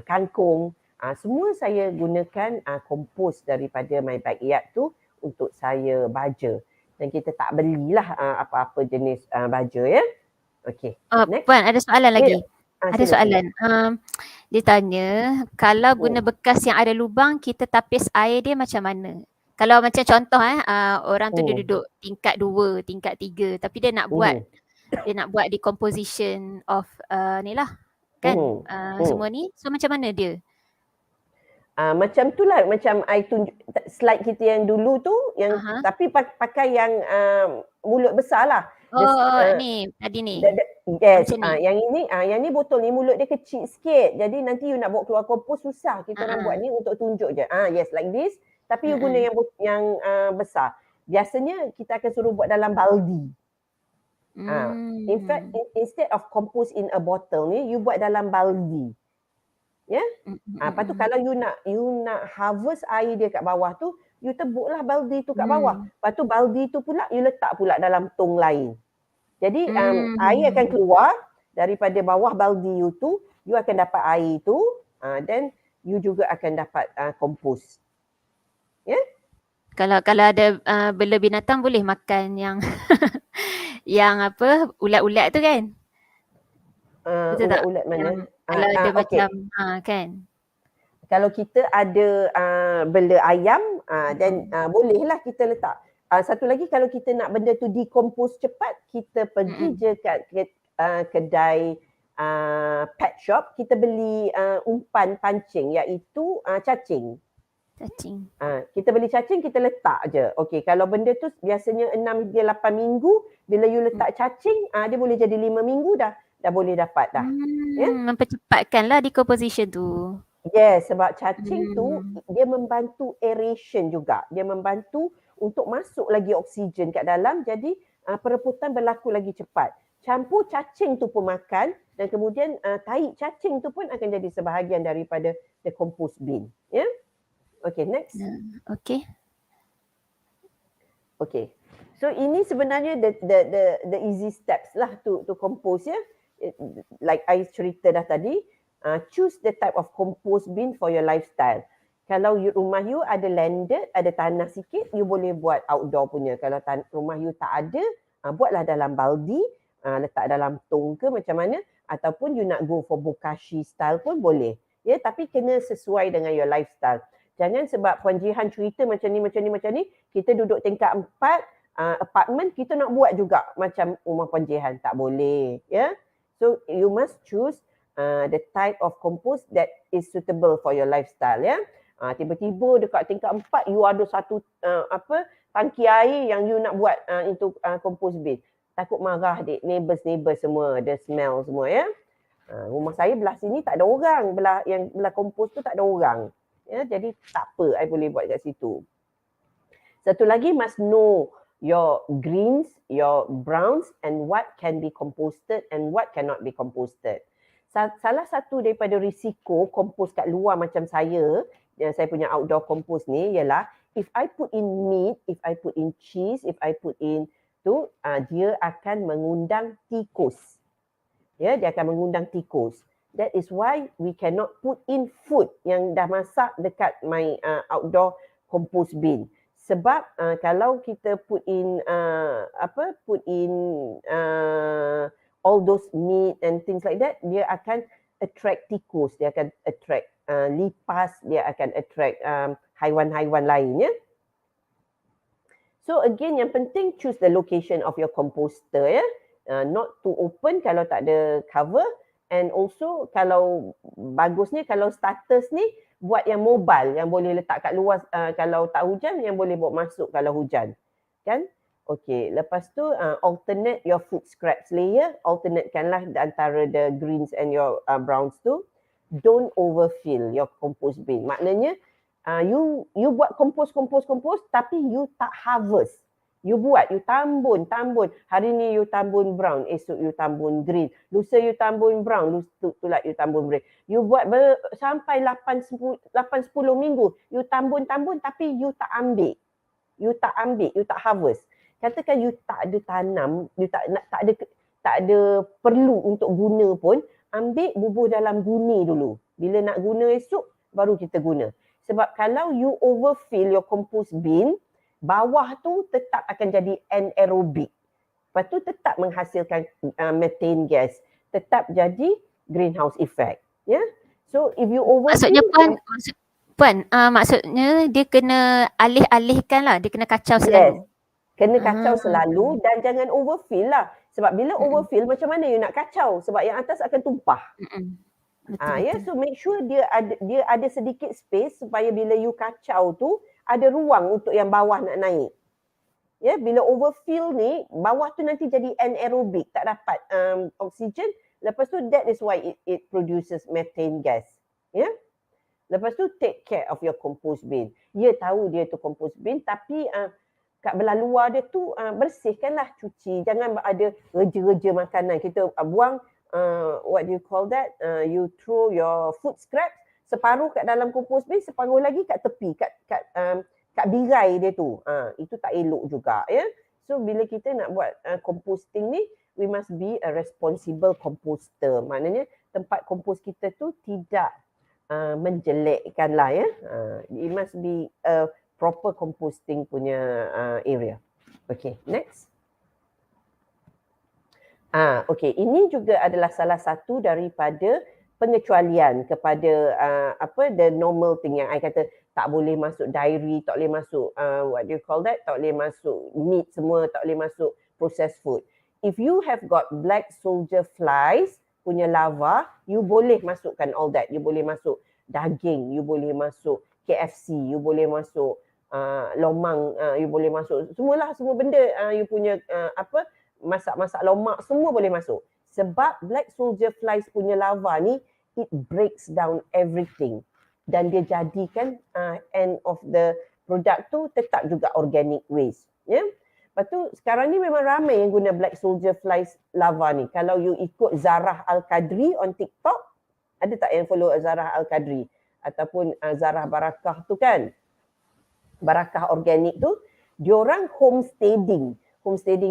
kangkung. Semua saya gunakan kompos daripada my backyard tu untuk saya baja. Dan kita tak belilah apa-apa jenis baja, ya. Okay. Puan, ada soalan lagi. Ada soalan. Dia tanya, kalau guna bekas yang ada lubang, kita tapis air dia macam mana? Kalau macam contoh orang tu dia duduk tingkat 2, tingkat 3, tapi dia nak buat decomposition of ni lah kan, semua ni. So macam mana dia? Macam tu lah, macam I tunjuk slide kita yang dulu tu, yang tapi pakai yang mulut besar lah. Ni tadi ni. Yes, yang ini botol ni mulut dia kecil sikit. Jadi nanti you nak bawa keluar kompos susah. Kita orang buat ni untuk tunjuk je. Yes, like this. Tapi you guna yang besar. Biasanya kita akan suruh buat dalam baldi. In fact, instead of compose in a bottle ni, you buat dalam baldi. Lepas tu kalau you nak harvest air dia kat bawah tu, you tebuklah baldi tu kat bawah. Lepas tu baldi tu pula you letak pula dalam tong lain. Jadi air akan keluar daripada bawah baldi you tu, you akan dapat air tu, then you juga akan dapat kompos. Kalau ada bela binatang boleh makan yang yang apa ulat-ulat tu kan? Betul tak? Ulat-ulat mana? Kalau ada macam kan? Kalau kita ada bela ayam, then bolehlah kita letak. Satu lagi, kalau kita nak benda tu decompose cepat, kita pergi je kat kedai pet shop, kita beli umpan pancing, iaitu cacing. Kita beli cacing, kita letak je. Okey, kalau benda tu biasanya 6 hingga 8 minggu, bila you letak cacing, dia boleh jadi 5 minggu dah boleh dapat dah. Mempercepatkanlah decomposition tu. Yes, sebab cacing tu dia membantu aeration juga. Dia membantu untuk masuk lagi oksigen kat dalam, jadi perebutan berlaku lagi cepat. Campur cacing tu pun makan, dan kemudian tahi cacing tu pun akan jadi sebahagian daripada the compost bin. Okay, next. Okay. So ini sebenarnya the easy steps lah to compose like I cerita dah tadi. Choose the type of compost bin for your lifestyle. Kalau rumah you ada landed, ada tanah sikit, you boleh buat outdoor punya. Kalau rumah you tak ada, buatlah dalam baldi, letak dalam tong ke macam mana, ataupun you nak go for bokashi style pun boleh. Tapi kena sesuai dengan your lifestyle. Jangan sebab Puan Jihan cerita macam ni, kita duduk tingkat 4, apartment, kita nak buat juga macam rumah Puan Jihan. Tak boleh. So you must choose the type of compost that is suitable for your lifestyle. Tiba-tiba dekat tingkat 4 you ada satu tangki air yang you nak buat into compost bin. Takut marah neighbours semua, the smell semua rumah saya belah sini tak ada orang, belah compost tu tak ada orang. Jadi tak apa, I boleh buat kat situ. Satu lagi, must know your greens, your browns, and what can be composted and what cannot be composted. Salah satu daripada risiko kompos kat luar macam saya, yang saya punya outdoor kompos ni, ialah if I put in meat, if I put in cheese, if I put in tu, dia akan mengundang tikus. Dia akan mengundang tikus. That is why we cannot put in food yang dah masak dekat my outdoor compost bin. Sebab kalau kita put in all those meat and things like that, dia akan attract tikus, dia akan attract lipas, dia akan attract haiwan-haiwan lain. So again, yang penting choose the location of your composter. Not too open kalau tak ada cover. And also kalau bagusnya kalau starters ni buat yang mobile, yang boleh letak kat luar kalau tak hujan, yang boleh bawa masuk kalau hujan. Kan? Okay, lepas tu alternate your food scraps layer, alternatekanlah antara the greens and your browns tu. Don't overfill your compost bin. Maknanya you buat kompos tapi you tak harvest. You buat, you tambun. Hari ni you tambun brown, esok you tambun green. Lusa you tambun brown, lusa you tambun green. You buat sampai 8-10 minggu. You tambun tapi you tak ambil. You tak harvest. Katakan you tak ada tanam, you tak ada perlu untuk guna pun, ambil bubuh dalam guni dulu. Bila nak guna esok, baru kita guna. Sebab kalau you overfill your compost bin, bawah tu tetap akan jadi anaerobic. Lepas tu tetap menghasilkan methane gas. Tetap jadi greenhouse effect. So if you overfill... Maksudnya Puan, maksudnya dia kena alih-alihkan lah. Dia kena kacau selalu. Kena kacau selalu dan jangan overfill lah. Sebab bila overfill, macam mana you nak kacau? Sebab yang atas akan tumpah. Betul. So make sure dia ada sedikit space supaya bila you kacau tu, ada ruang untuk yang bawah nak naik. Bila overfill ni, bawah tu nanti jadi anaerobic, tak dapat oksigen. Lepas tu that is why it produces methane gas. Lepas tu take care of your compost bin. Tahu dia tu compost bin, tapi kat belah luar dia tu bersihkanlah, cuci. Jangan ada reja-reja makanan. Kita buang what do you call that? You throw your food scraps, separuh kat dalam compost bin, separuh lagi kat tepi, kat birai dia tu. Itu tak elok juga ya. So bila kita nak buat composting ni, we must be a responsible composter. Maknanya tempat kompos kita tu tidak menjelekkan lah ya. It must be a proper composting punya area. Okay, next. Okay, ini juga adalah salah satu daripada pengecualian kepada the normal thing yang I kata tak boleh masuk dairy, tak boleh masuk what do you call that? Tak boleh masuk meat semua, tak boleh masuk processed food. If you have got black soldier flies punya larva, you boleh masukkan all that. You boleh masuk daging, you boleh masuk KFC, you boleh masuk lomang, you boleh masuk semualah, semua benda you punya masak-masak lomak semua boleh masuk. Sebab black soldier flies punya larva ni, it breaks down everything. Dan dia jadikan end of the product tu tetap juga organic waste. Ya? Lepas tu sekarang ni memang ramai yang guna black soldier flies larva ni. Kalau you ikut Zarah Al-Qadri on TikTok, ada tak yang follow Zarah Al-Qadri? Ataupun Zarah Barakah tu kan? Barakah organik tu, diorang homesteading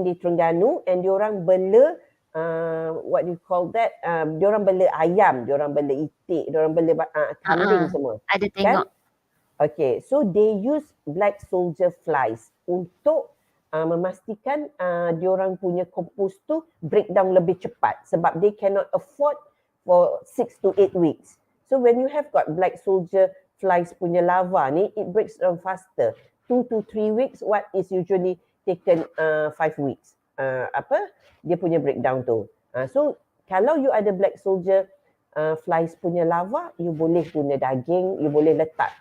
di Terengganu, and diorang bela what do you call that? Diorang bela ayam, diorang bela itik, diorang bela kambing semua. Ada tengok. Kan? Okay, so they use black soldier flies untuk memastikan diorang punya compost tu breakdown lebih cepat sebab they cannot afford for 6 to 8 weeks. So when you have got black soldier flies punya larva ni, it breaks down faster. 2 to 3 weeks, what is usually taken 5 weeks. Dia punya breakdown tu. So kalau you ada black soldier flies punya larva, you boleh guna daging, you boleh letak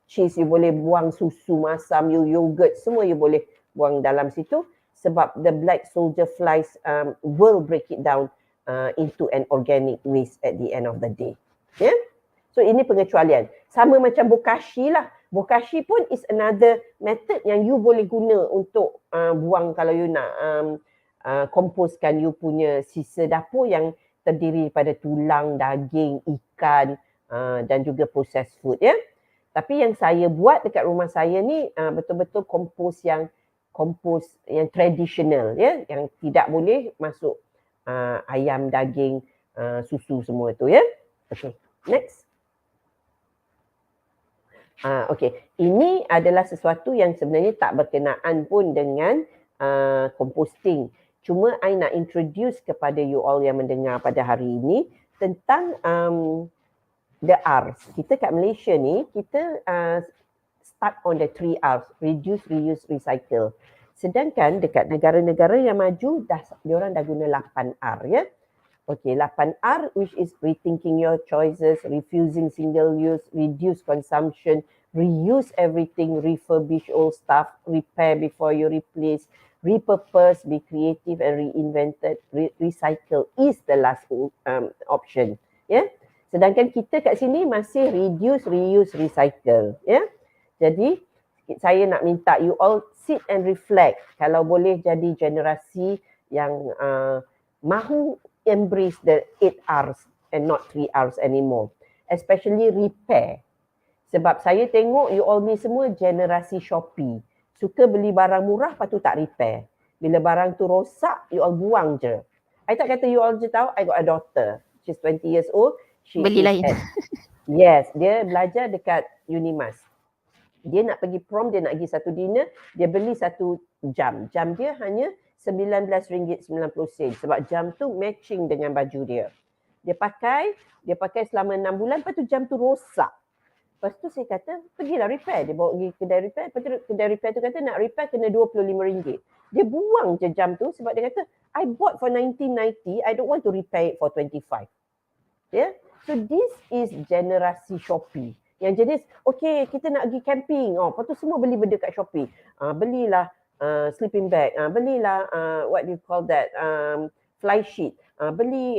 cheese, you boleh buang susu masam, yogurt, semua you boleh buang dalam situ sebab the black soldier flies will break it down into an organic waste at the end of the day. Yeah? So ini pengecualian. Sama macam bokashi lah. Bokashi pun is another method yang you boleh guna untuk buang kalau you nak kompostkan you punya sisa dapur yang terdiri daripada tulang, daging, ikan dan juga processed food ya. Tapi yang saya buat dekat rumah saya ni betul-betul kompos yang tradisional ya, yang tidak boleh masuk ayam, daging, susu semua tu ya. Okay, next. Okay, ini adalah sesuatu yang sebenarnya tak berkenaan pun dengan composting. Cuma I nak introduce kepada you all yang mendengar pada hari ini tentang the R's. Kita kat Malaysia ni, kita start on the 3 R's, reduce, reuse, recycle. Sedangkan dekat negara-negara yang maju, diorang dah guna 8 R ya. Okay, 8 R which is rethinking your choices, refusing single use, reduce consumption, reuse everything, refurbish old stuff, repair before you replace, repurpose, be creative and reinvented, recycle is the last option. Ya. Sedangkan kita kat sini masih reduce, reuse, recycle. Ya. Jadi saya nak minta you all sit and reflect. Kalau boleh jadi generasi yang mahu embrace the 8 R's and not 3 R's anymore. Especially repair. Sebab saya tengok you all ni semua generasi Shopee. Suka beli barang murah lepas tu tak repair. Bila barang tu rosak, you all buang je. I tak kata you all je tahu, I got a daughter. She's 20 years old. Beli lain. Yes, dia belajar dekat Unimas. Dia nak pergi prom, dia nak pergi satu dinner, dia beli satu jam. Jam dia hanya RM19.90 sebab jam tu matching dengan baju dia. Dia pakai selama 6 bulan, lepas tu jam tu rosak. Lepas tu saya kata, pergilah repair. Dia bawa pergi kedai repair, lepas tu kedai repair tu kata nak repair kena RM25. Dia buang je jam tu sebab dia kata, I bought for $19.90, I don't want to repair it for $25. Yeah? So this is generasi Shopee. Yang jenis, okay kita nak pergi camping. Lepas tu semua beli benda kat Shopee. Belilah sleeping bag, belilah what do you call that, fly sheet, beli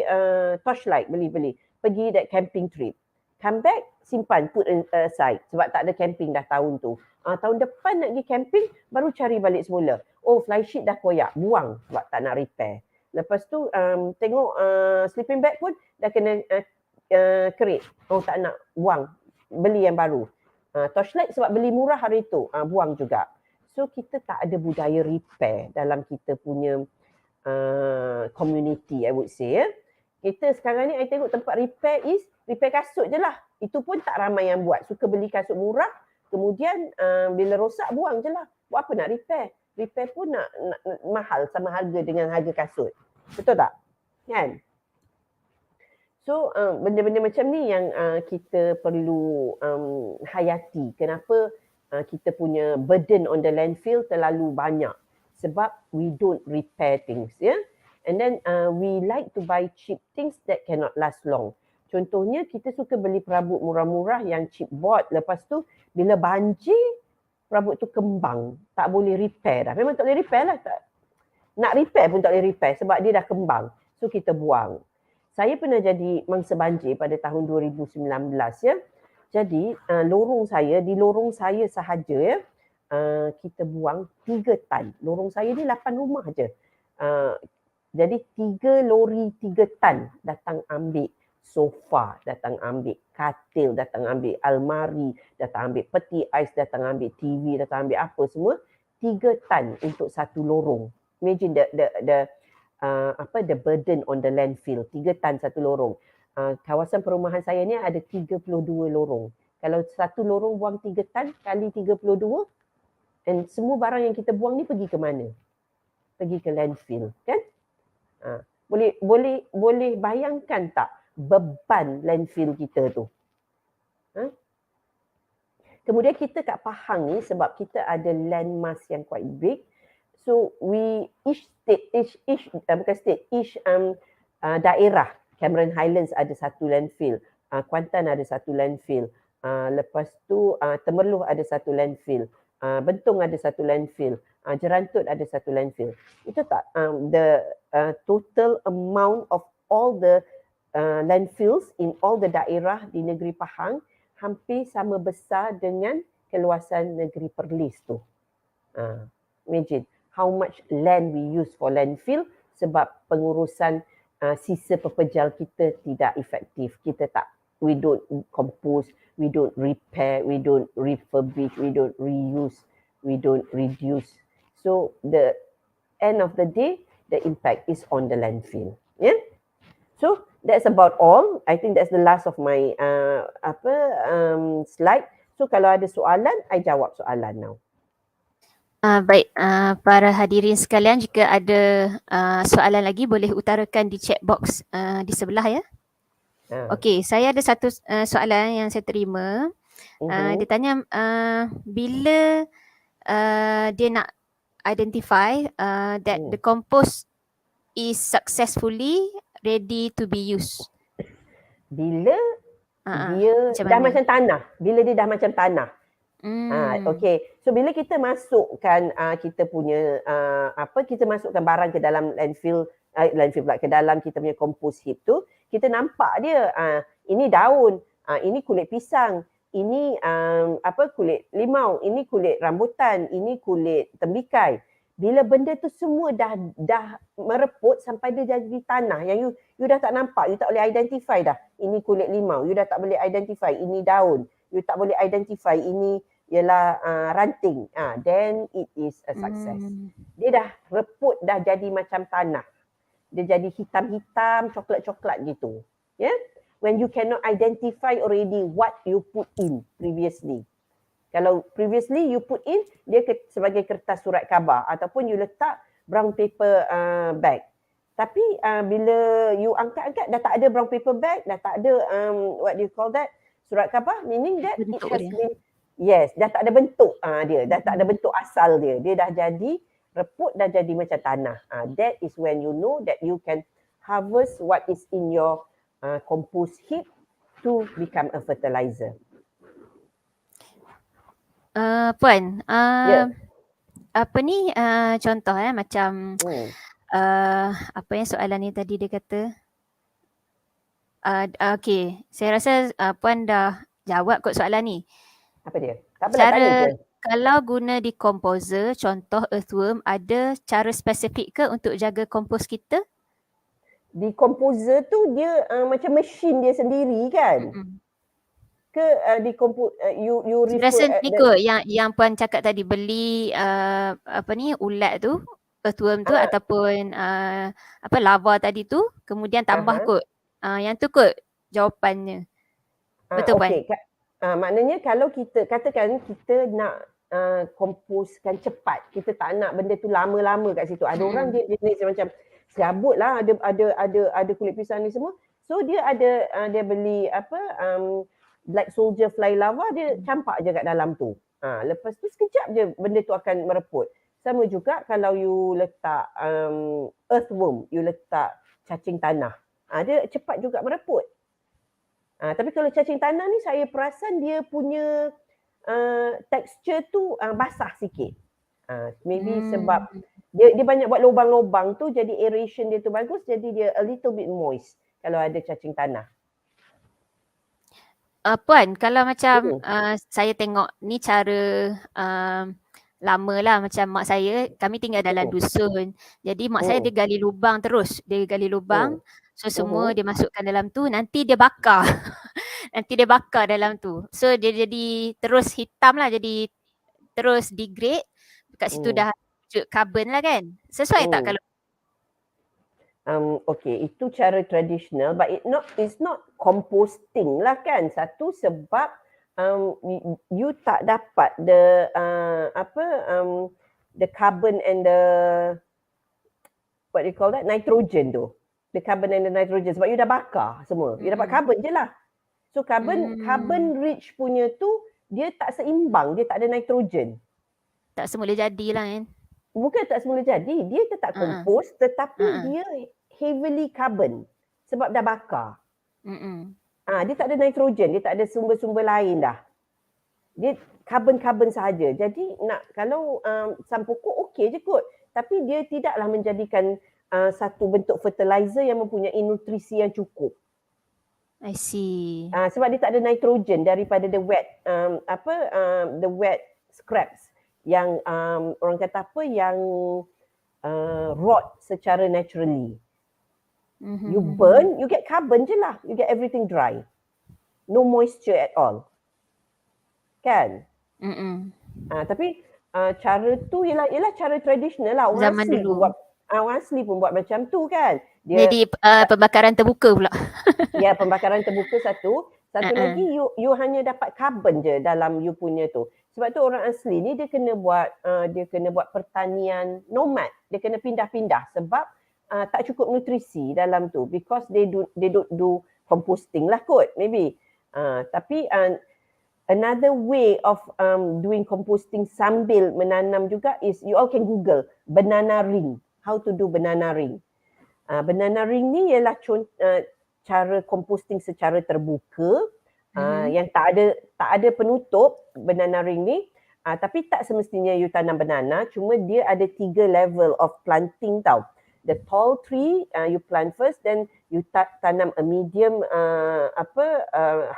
torchlight, beli. Pergi that camping trip. Come back, simpan, put aside. Sebab tak ada camping dah tahun tu. Tahun depan nak pergi camping, baru cari balik semula. Oh, fly sheet dah koyak, buang sebab tak nak repair. Lepas tu tengok sleeping bag pun dah kena kerik. Oh tak nak, buang. Beli yang baru. Torchlight sebab beli murah hari tu, buang juga. So kita tak ada budaya repair dalam kita punya community, I would say. Kita sekarang ni, I tengok tempat repair kasut je lah. Itu pun tak ramai yang buat. Suka beli kasut murah, kemudian bila rosak buang je lah. Buat apa nak repair? Repair pun nak mahal sama harga dengan harga kasut. Betul tak? Kan? So benda-benda macam ni yang kita perlu hayati. Kenapa kita punya burden on the landfill terlalu banyak? Sebab we don't repair things, ya. And then we like to buy cheap things that cannot last long. Contohnya kita suka beli perabot murah-murah yang chipboard. Lepas tu bila banjir perabot tu kembang, tak boleh repair dah. Memang tak boleh repair lah. Nak repair pun tak boleh repair sebab dia dah kembang. So kita buang. Saya pernah jadi mangsa banjir pada tahun 2019, ya. Jadi di lorong saya sahaja, ya, kita buang 3 tan. Lorong saya ni 8 rumah je. Jadi 3 lori 3 tan datang ambil sofa, datang ambil katil, datang ambil almari, datang ambil peti ais, datang ambil TV, datang ambil apa semua. 3 tan untuk satu lorong. Imagine the burden on the landfill. 3 tan satu lorong. Kawasan perumahan saya ni ada 32 lorong. Kalau satu lorong buang 3 tan kali 32, dan semua barang yang kita buang ni pergi ke mana? Pergi ke landfill, kan? Boleh bayangkan tak beban landfill kita tu? Kemudian kita kat Pahang ni sebab kita ada landmass yang quite big. So each daerah, Cameron Highlands ada satu landfill, Kuantan ada satu landfill, lepas tu Temerloh ada satu landfill, Bentong ada satu landfill, Jerantut ada satu landfill. Itu tak the total amount of all the landfills in all the daerah di negeri Pahang hampir sama besar dengan keluasan negeri Perlis tu. Imagine how much land we use for landfill sebab pengurusan sisa pepejal kita tidak efektif. We don't compose, we don't repair, we don't refurbish, we don't reuse, we don't reduce. So the end of the day, the impact is on the landfill. Yeah. So that's about all. I think that's the last of my slide. So kalau ada soalan, I jawab soalan now. Baik, para hadirin sekalian, jika ada soalan lagi boleh utarakan di chat box di sebelah, ya. Okey, saya ada satu soalan yang saya terima. Dia tanya bila dia nak identify that the compost is successfully ready to be used. Bila dia dah macam tanah. Bila dia dah macam tanah. Okay. So bila kita masukkan kita punya kita masukkan barang ke dalam landfill pula, ke dalam kita punya compost heap tu, kita nampak dia ini daun, ini kulit pisang, ini kulit limau, ini kulit rambutan, ini kulit tembikai. Bila benda tu semua dah mereput sampai dia jadi tanah yang you dah tak nampak, you tak boleh identify dah ini kulit limau, you dah tak boleh identify ini daun, you tak boleh identify ini ialah ranting, then it is a success. Dia dah reput, dah jadi macam tanah. Dia jadi hitam-hitam, coklat-coklat gitu. Yeah? When you cannot identify already what you put in previously. Kalau previously you put in, dia sebagai kertas surat khabar ataupun you letak brown paper bag. Tapi bila you angkat-angkat, dah tak ada brown paper bag, dah tak ada what do you call that, surat khabar, meaning that it has been, yes, dah tak ada bentuk dia, dah tak ada bentuk asal dia. Dia dah jadi reput, dah jadi macam tanah. That is when you know that you can harvest what is in your compost heap to become a fertilizer. Puan, apa ni contoh macam apa yang soalan ni tadi dia kata? Okay, saya rasa Puan dah jawab kot soalan ni. Apa dia? Tak apa, tanya je. Kalau guna decomposer, contoh earthworm, ada cara spesifik ke untuk jaga kompos kita? decomposer tu dia macam mesin dia sendiri kan? Ke you Saya refer rasa at ni the kot yang Puan cakap tadi, beli ulat tu, earthworm tu ataupun lava tadi tu, kemudian tambah kot. Yang tu kot jawapannya. Betul Puan? okey. Maknanya kalau kita katakan kita nak komposkan cepat, kita tak nak benda tu lama-lama kat situ. Ada orang dia jenis macam serabut lah, ada kulit pisang ni semua. So dia ada dia beli black soldier fly lava, dia campak je kat dalam tu. Lepas tu sekejap je benda tu akan mereput. Sama juga kalau you letak earthworm, you letak cacing tanah. Dia cepat juga mereput. Tapi kalau cacing tanah ni saya perasan dia punya tekstur tu basah sikit. Maybe sebab dia banyak buat lubang-lubang tu, jadi aeration dia tu bagus, jadi dia a little bit moist kalau ada cacing tanah. Puan, kalau macam saya tengok ni cara lama lah, macam mak saya, kami tinggal dalam dusun. Jadi mak saya dia gali lubang terus. Dia gali lubang, so semua dia masukkan dalam tu, nanti dia bakar. Nanti dia bakar dalam tu. So dia jadi terus hitam lah, jadi terus degrade. Kat situ dah wujud carbon lah kan. Sesuai tak kalau Okay, itu cara tradisional, but it's not composting lah kan. Satu sebab you tak dapat the the carbon and the what do you call that, nitrogen tu. The carbon and the nitrogen sebab you dah bakar semua. You dapat carbon je lah. So carbon rich punya tu dia tak seimbang, dia tak ada nitrogen. tak semula jadilah kan. Bukan tak semula jadi, dia tetap kompos tetapi dia heavily carbon sebab dah bakar. Dia tak ada nitrogen, dia tak ada sumber-sumber lain dah. Dia carbon sahaja. Jadi nak kalau sam pokok okey je kot, tapi dia tidaklah menjadikan satu bentuk fertilizer yang mempunyai nutrisi yang cukup. I see. Sebab dia tak ada nitrogen daripada the wet the wet scraps yang orang kata apa yang rot secara naturally. You burn, you get carbon je lah. You get everything dry. No moisture at all. Kan? Tapi cara tu ialah cara tradisional lah. Orang Zaman asli dulu. pun buat, orang asli pun buat macam tu kan. Jadi pembakaran terbuka pula. Ya, pembakaran terbuka satu. Satu lagi you hanya dapat carbon je dalam you punya tu. Sebab tu orang asli ni dia kena buat pertanian nomad. Dia kena pindah-pindah sebab tak cukup nutrisi dalam tu, because they don't do composting lah kot maybe. Tapi another way of doing composting sambil menanam juga is you all can Google banana ring. How to do banana ring. Banana ring ni ialah cara composting secara terbuka yang tak ada penutup banana ring ni. Tapi tak semestinya you tanam banana, cuma dia ada 3 level of planting tau. The tall tree you plant first, then you tanam a medium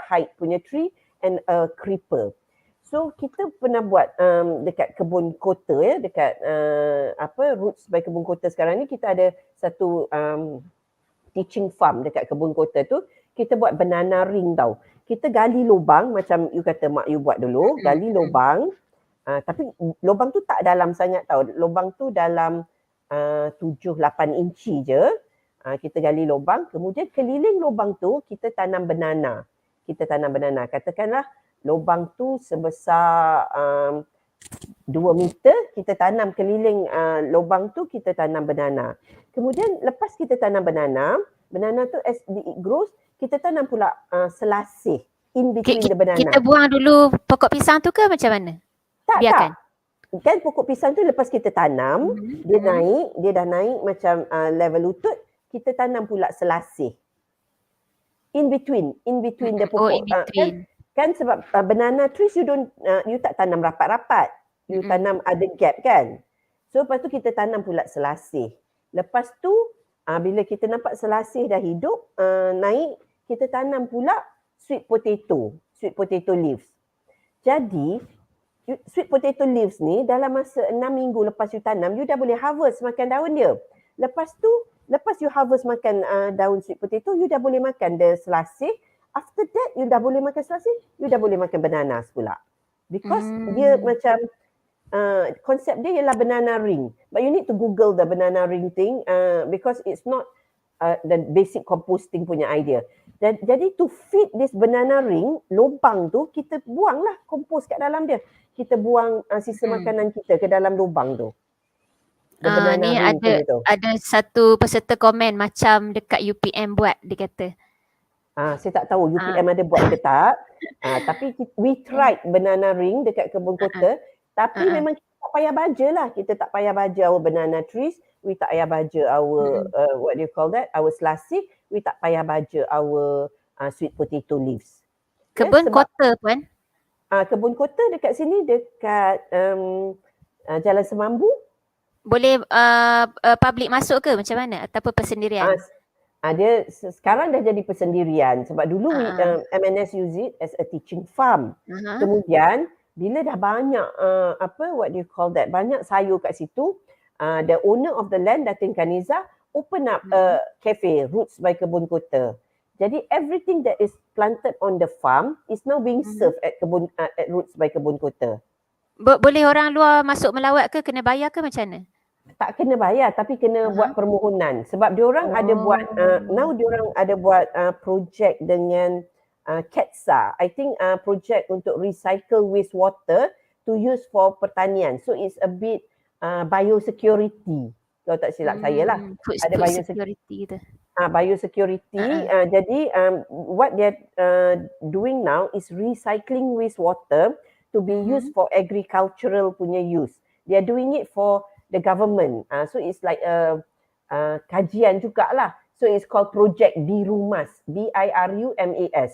height punya tree and a creeper. So kita pernah buat dekat kebun kota ya, dekat Roots by Kebun Kota sekarang ni, kita ada satu teaching farm dekat kebun kota tu. Kita buat banana ring tau. Kita gali lubang macam you kata mak you buat dulu, gali lubang. Tapi lubang tu tak dalam sangat tau. Lubang tu dalam 7-8 inci je. Kita gali lubang, kemudian keliling lubang tu kita tanam banana. Katakanlah lubang tu sebesar 2 meter, kita tanam keliling lubang tu, kita tanam banana. Kemudian lepas kita tanam banana tu as it grows, kita tanam pula selasih in between the banana. Kita buang dulu pokok pisang tu ke macam mana? Biarkan. Kan pokok pisang tu lepas kita tanam, dia dah naik macam level lutut, kita tanam pula selasih. In between the pokok. In between. Kan sebab banana trees you tak tanam rapat-rapat. You tanam ada gap kan. So lepas tu kita tanam pula selasih. Lepas tu bila kita nampak selasih dah hidup, naik, kita tanam pula sweet potato leaves. Jadi sweet potato leaves ni dalam masa 6 minggu lepas you tanam, you dah boleh harvest makan daun dia. Lepas tu Lepas you harvest makan daun sweet potato, you dah boleh makan the selasih. After that, you dah boleh makan selasih, you dah boleh makan bananas pula. Because dia macam konsep dia ialah banana ring. But you need to Google the banana ring thing because it's not the basic composting punya idea. Jadi to feed this banana ring, lubang tu kita buanglah kompos kat dalam dia. Kita buang sisa makanan kita ke dalam lubang tu. The banana Ni ring tu. ada satu peserta komen macam dekat UPM buat, dia kata. Saya tak tahu UPM ada buat ke tak. Tapi we tried banana ring dekat kebun kota. Tapi memang kita tak payah baja lah. Kita tak payah baja our banana trees. We tak payah baja our, what do you call that? Our selasih. We tak payah baja our sweet potato leaves. Kebun kota pun? Kebun kota dekat sini, dekat Jalan Semambu. Boleh public masuk ke macam mana? Ataupun persendirian? Dia sekarang dah jadi persendirian sebab dulu MNS use it as a teaching farm. Kemudian bila dah banyak what do you call that, banyak sayur kat situ, the owner of the land, Datin Kaniza, open up a cafe, Roots by Kebun Kota. Jadi everything that is planted on the farm is now being served at Roots by Kebun Kota. Boleh orang luar masuk melawat ke, kena bayar ke macam mana? Tak kena bayar tapi kena buat permohonan sebab diorang ada buat now diorang ada buat projek dengan KETSA. I think projek untuk recycle wastewater to use for pertanian. So it's a bit biosecurity. Kalau tak silap saya lah. Ada biosecurity gitu. Biosecurity. Jadi what they're doing now is recycling wastewater to be used for agricultural punya use. They're doing it for the government. So it's like a kajian jugalah. So it's called Project Birumas, BIRUMAS.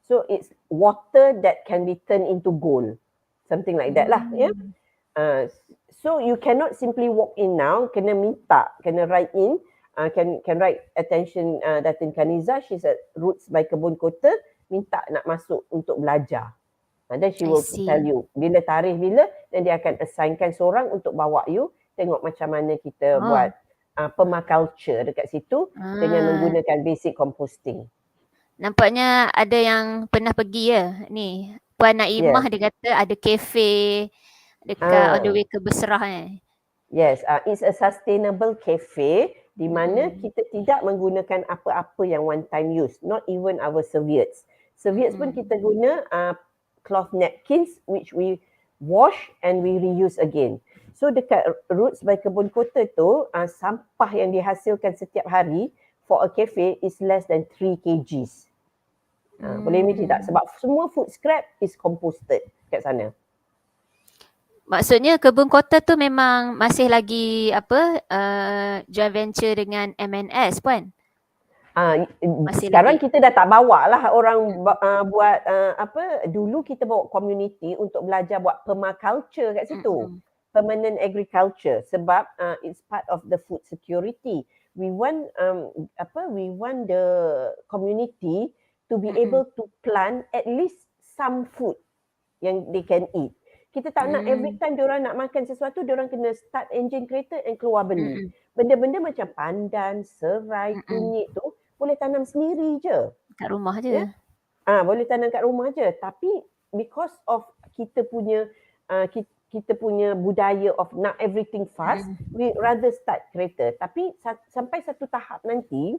So it's water that can be turned into gold. Something like that lah. Yeah. So you cannot simply walk in now, kena minta, kena write in, can write attention Datin Kaniza, she's at Roots by Kebun Kota, minta nak masuk untuk belajar. Then she will tell you bila tarikh bila, dan dia akan assignkan seorang untuk bawa you tengok macam mana kita buat permaculture dekat situ dengan menggunakan basic composting. Nampaknya ada yang pernah pergi ya ni. Puan Naimah dia kata ada kafe dekat on the way ke Besrah Yes, it's a sustainable cafe di mana kita tidak menggunakan apa-apa yang one time use, not even our serviettes. Serviettes pun kita guna cloth napkins which we wash and we reuse again. So dekat Roots by Kebun Kota tu, sampah yang dihasilkan setiap hari for a cafe is less than 3 kgs. Boleh imagine tak? Sebab semua food scrap is composted kat sana. Maksudnya Kebun Kota tu memang masih lagi joint venture dengan MNS Puan? Sekarang kita dah tak bawa lah orang buat dulu kita bawa community untuk belajar buat permaculture kat situ. Permanent agriculture sebab it's part of the food security. We want the community to be able to plant at least some food yang they can eat. Kita tak nak every time diorang nak makan sesuatu, diorang kena start engine kereta and keluar beli. Benda-benda macam pandan, serai, kunyit tu boleh tanam sendiri je. Kat rumah je. Boleh tanam kat rumah je. Tapi because of kita punya budaya of not everything fast, we rather start kereta. Tapi sampai satu tahap nanti,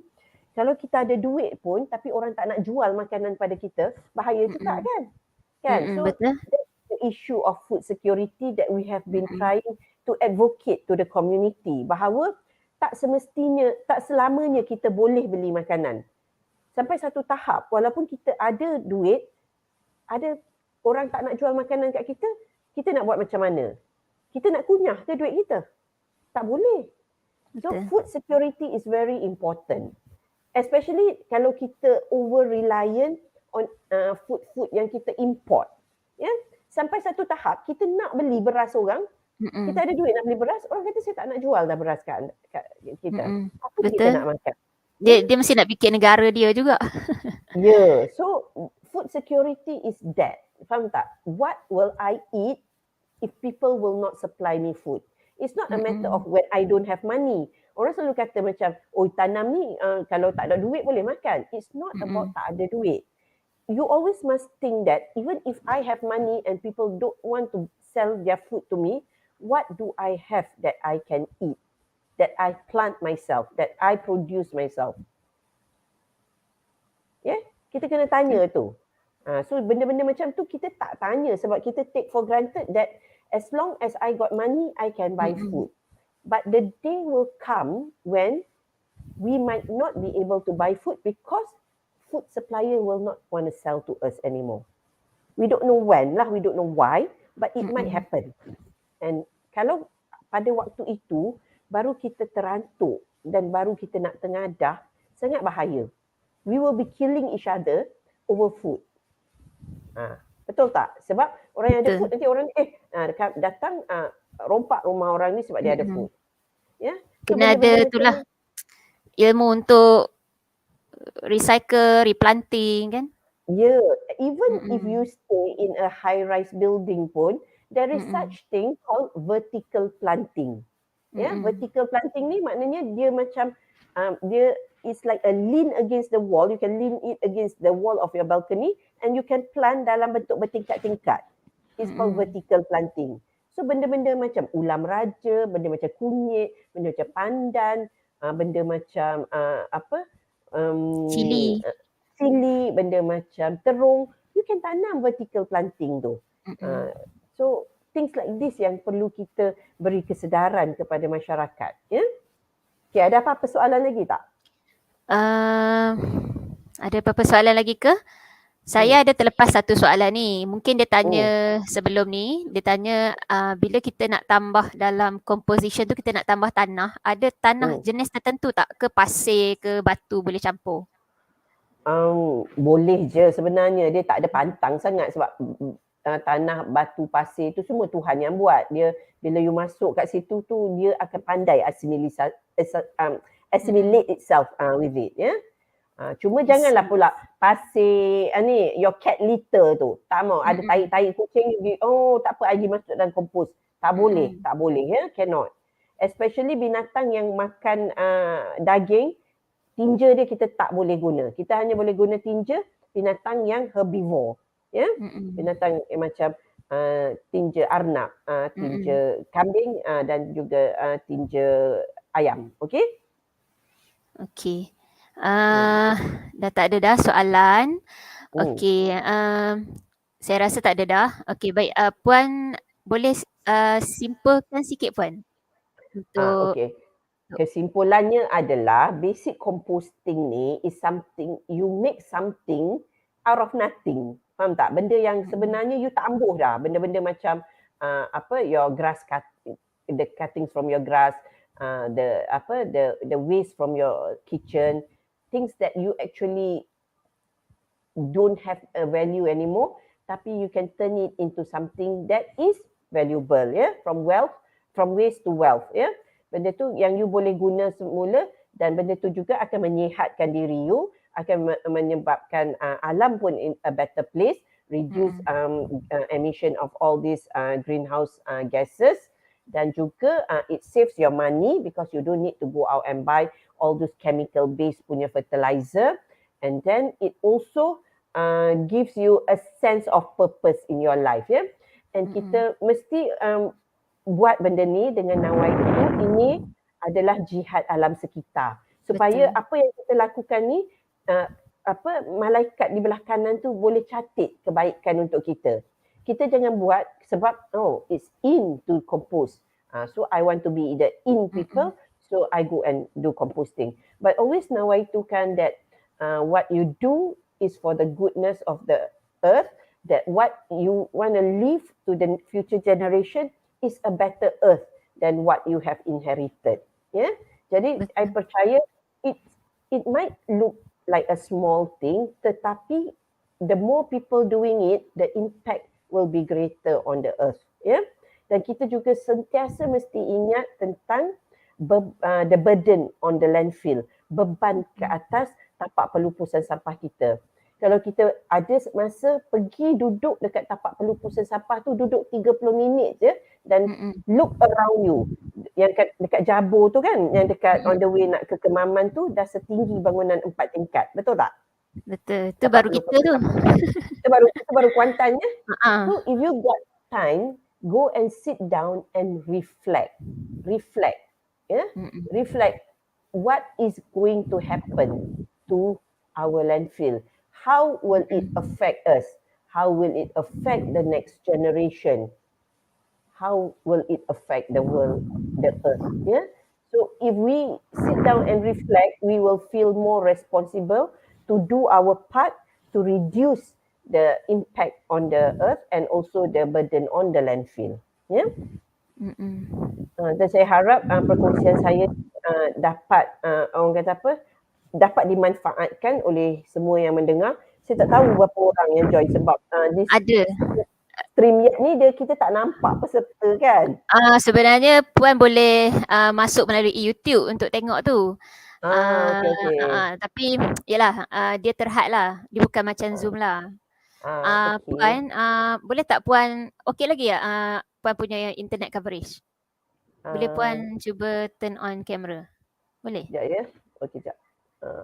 kalau kita ada duit pun tapi orang tak nak jual makanan pada kita, bahaya juga kan? So betul. that's the issue of food security that we have been trying to advocate to the community, bahawa tak selamanya kita boleh beli makanan. Sampai satu tahap, walaupun kita ada duit, ada orang tak nak jual makanan kat kita, kita nak buat macam mana? Kita nak kunyah ke duit kita? Tak boleh. So food security is very important. Especially kalau kita over reliant on food yang kita import. Sampai satu tahap, kita nak beli beras orang, kita ada duit nak beli beras, orang kata saya tak nak jual dah beras kat kita. Apa kita nak makan? Dia mesti nak fikir negara dia juga. So food security is that. Faham tak? What will I eat if people will not supply me food? It's not a matter of when I don't have money. Orang selalu kata macam, oh tanam ni kalau tak ada duit boleh makan. It's not about tak ada duit. You always must think that even if I have money and people don't want to sell their food to me, what do I have that I can eat, that I plant myself, that I produce myself? Yeah, kita kena tanya tu. So benda-benda macam tu kita tak tanya sebab kita take for granted that as long as I got money, I can buy food. But the day will come when we might not be able to buy food because food supplier will not want to sell to us anymore. We don't know when lah, we don't know why, but it might happen. And kalau pada waktu itu baru kita terantuk dan baru kita nak tengadah, sangat bahaya. We will be killing each other over food. Betul tak? Sebab orang yang ada food nanti orang datang rompak rumah orang ni sebab dia ada food. Ya. Kena ada itulah ilmu untuk recycle, replanting kan? Yeah, even if you stay in a high-rise building pun, there is such thing called vertical planting. Ya, vertical planting ni maknanya dia macam dia is like a lean against the wall. You can lean it against the wall of your balcony and you can plant dalam bentuk bertingkat-tingkat. It's called vertical planting. So benda-benda macam ulam raja, benda macam kunyit, benda macam pandan, benda macam cili, benda macam terung, you can tanam vertical planting tu. So things like this yang perlu kita beri kesedaran kepada masyarakat. Ya? Okay, ada apa-apa soalan lagi tak? Ada apa-apa soalan lagi ke? Saya ada terlepas satu soalan ni. Mungkin dia tanya sebelum ni, dia tanya bila kita nak tambah dalam composition tu, kita nak tambah tanah, ada tanah jenis tertentu tak? Ke pasir, ke batu boleh campur? Boleh je sebenarnya. Dia tak ada pantang sangat sebab tanah, batu, pasir tu semua Tuhan yang buat. Dia bila you masuk kat situ tu, dia akan pandai assimilate itself with it. Ya. Cuma janganlah pula pasir ni your cat litter tu. Tak mau ada tai kucing, tak apa, I pergi masuk dalam kompos. Tak boleh, tak boleh ya, cannot. Especially binatang yang makan daging, tinja dia kita tak boleh guna. Kita hanya boleh guna tinja binatang yang herbivore. Ya, binatang macam tinja arnab, tinja kambing dan juga tinja ayam. Okey? Okey. Dah tak ada dah soalan. Okey, saya rasa tak ada dah. Okey, baik. Puan boleh simpulkan sikit Puan? Untuk okey. Kesimpulannya adalah basic composting ni is something, you make something out of nothing. Faham tak? Benda yang sebenarnya you tak ambuh dah. Benda-benda macam your grass the cuttings from your grass, the waste from your kitchen, things that you actually don't have a value anymore, tapi you can turn it into something that is valuable, ya, from waste to wealth, ya. Benda tu yang you boleh guna semula dan benda tu juga akan menyihatkan diri you, akan menyebabkan alam pun in a better place, reduce emission of all these greenhouse gases, dan juga it saves your money because you don't need to go out and buy all those chemical based punya fertilizer, and then it also gives you a sense of purpose in your life, ya. And kita mesti buat benda ni dengan nawaitu ini adalah jihad alam sekitar, supaya apa yang kita lakukan ni malaikat di belah kanan tu boleh catat kebaikan untuk kita. Kita jangan buat sebab it's in to compose. So I want to be the in people, so I go and do composting. But always nawaitukan that what you do is for the goodness of the earth, that what you want to leave to the future generation is a better earth than what you have inherited. Yeah? Jadi I percaya it might look like a small thing, tetapi the more people doing it, the impact will be greater on the earth. Yeah? Dan kita juga sentiasa mesti ingat tentang the burden on the landfill, beban ke atas tapak pelupusan sampah kita. Kalau kita ada masa pergi duduk dekat tapak pelupusan sampah tu, duduk 30 minit je dan look around you. yang dekat Jabur tu kan, yang dekat on the way nak ke Kemaman tu dah setinggi bangunan 4 tingkat. Betul tak? Betul. Tu Dapat baru belum? kita tu. Itu baru Kuantan ya. Ha. So if you got time, go and sit down and reflect. Yeah? Reflect what is going to happen to our landfill. How will it affect us? How will it affect the next generation? How will it affect the world, the earth? Yeah. So if we sit down and reflect, we will feel more responsible to do our part to reduce the impact on the earth and also the burden on the landfill. Yeah. Dan saya harap perkongsian saya dapat orang kata apa? Dapat dimanfaatkan oleh semua yang mendengar. Saya tak tahu berapa orang yang join sebab Ada. StreamYard ni kita tak nampak peserta kan. Sebenarnya Puan boleh masuk melalui YouTube untuk tengok tu. Okay. Tapi yalah, dia terhad lah. Dia bukan macam Zoom lah. Okay. Puan, boleh tak Puan okey lagi ya Puan punya internet coverage? Boleh Puan cuba turn on kamera? Boleh? Sekejap ya. Okey, sekejap.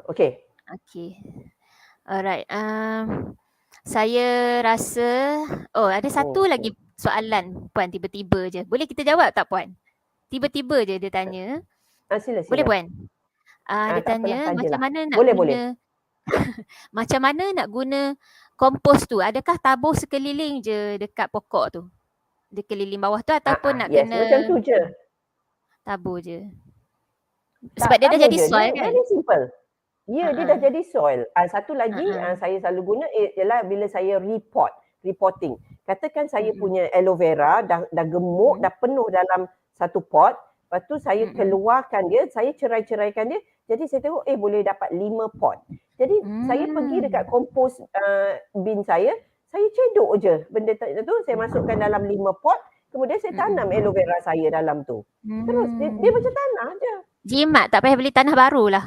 Okay. Alright. Saya rasa ada satu lagi soalan Puan tiba-tiba je. Boleh kita jawab tak Puan? Tiba-tiba je dia tanya. Sila. Boleh Puan? Dia tanya macam mana nak guna macam mana nak guna kompos tu? Adakah tabur sekeliling je dekat pokok tu? Dia keliling bawah tu ataupun nak kena macam tu je. Tabur je. Sebab dia dah jadi soil kan? Very simple. Ya, dia dah jadi soil. Satu lagi saya selalu guna ialah bila saya reporting. Katakan saya punya aloe vera dah gemuk, dah penuh dalam satu pot. Lepas tu saya keluarkan dia, saya cerai-ceraikan dia. Jadi saya tengok boleh dapat 5 pot. Jadi saya pergi dekat kompos bin saya cedok je benda tu, saya masukkan dalam 5 pot. Kemudian saya tanam aloe vera saya dalam tu. Terus dia macam tanah je. Jimat, tak payah beli tanah baru lah.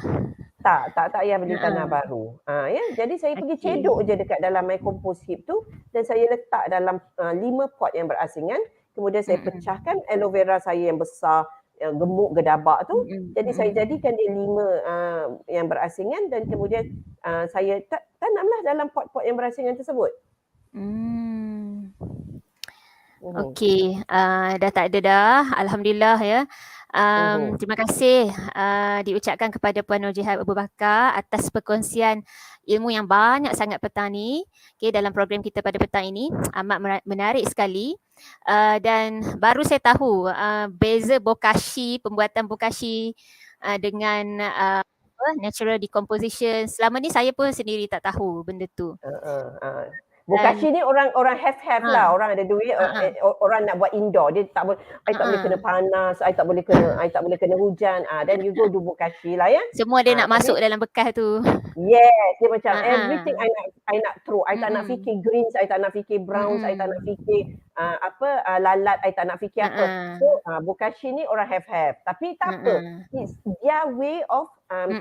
Tak payah beli tanah baru. Ya, jadi saya pergi cedok je dekat dalam my compost heap tu dan saya letak dalam 5 pot yang berasingan. Kemudian saya pecahkan aloe vera saya yang besar, yang gemuk gedabak tu. Jadi saya jadikan dia 5 yang berasingan dan kemudian saya tanamlah dalam pot-pot yang berasingan tersebut. Okey, dah tak ada dah. Alhamdulillah ya. Terima kasih diucapkan kepada Puan Nur Jihad Abu Bakar atas perkongsian ilmu yang banyak sangat petang ni dalam program kita pada petang ini. Amat menarik sekali dan baru saya tahu beza bokashi, pembuatan bokashi dengan natural decomposition. Selama ni saya pun sendiri tak tahu benda tu. Bokashi ni orang have lah, orang ada duit, orang nak buat indoor, dia tak boleh, I tak boleh kena panas, I tak boleh kena hujan, then you go do bokashi lah ya. Semua dia nak masuk dalam bekas tu. Yes, dia macam everything I nak throw, I tak nak fikir greens, I tak nak fikir browns, I tak nak fikir lalat, I tak nak fikir apa. So bokashi ni orang have, tapi tak apa, it's their way of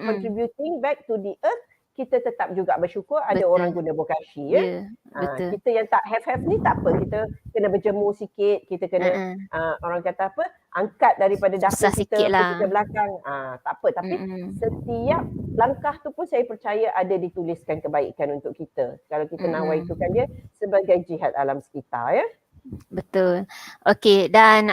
contributing back to the earth. Kita tetap juga bersyukur ada orang guna bokashi ya. Betul. Kita yang tak have ni tak apa, kita kena berjemur sikit, kita kena orang kata apa, angkat daripada dapur kita ke belakang. Tak apa, tapi setiap langkah tu pun saya percaya ada dituliskan kebaikan untuk kita. Kalau kita nawaitukan dia sebagai jihad alam sekitar ya. Betul. Okey, dan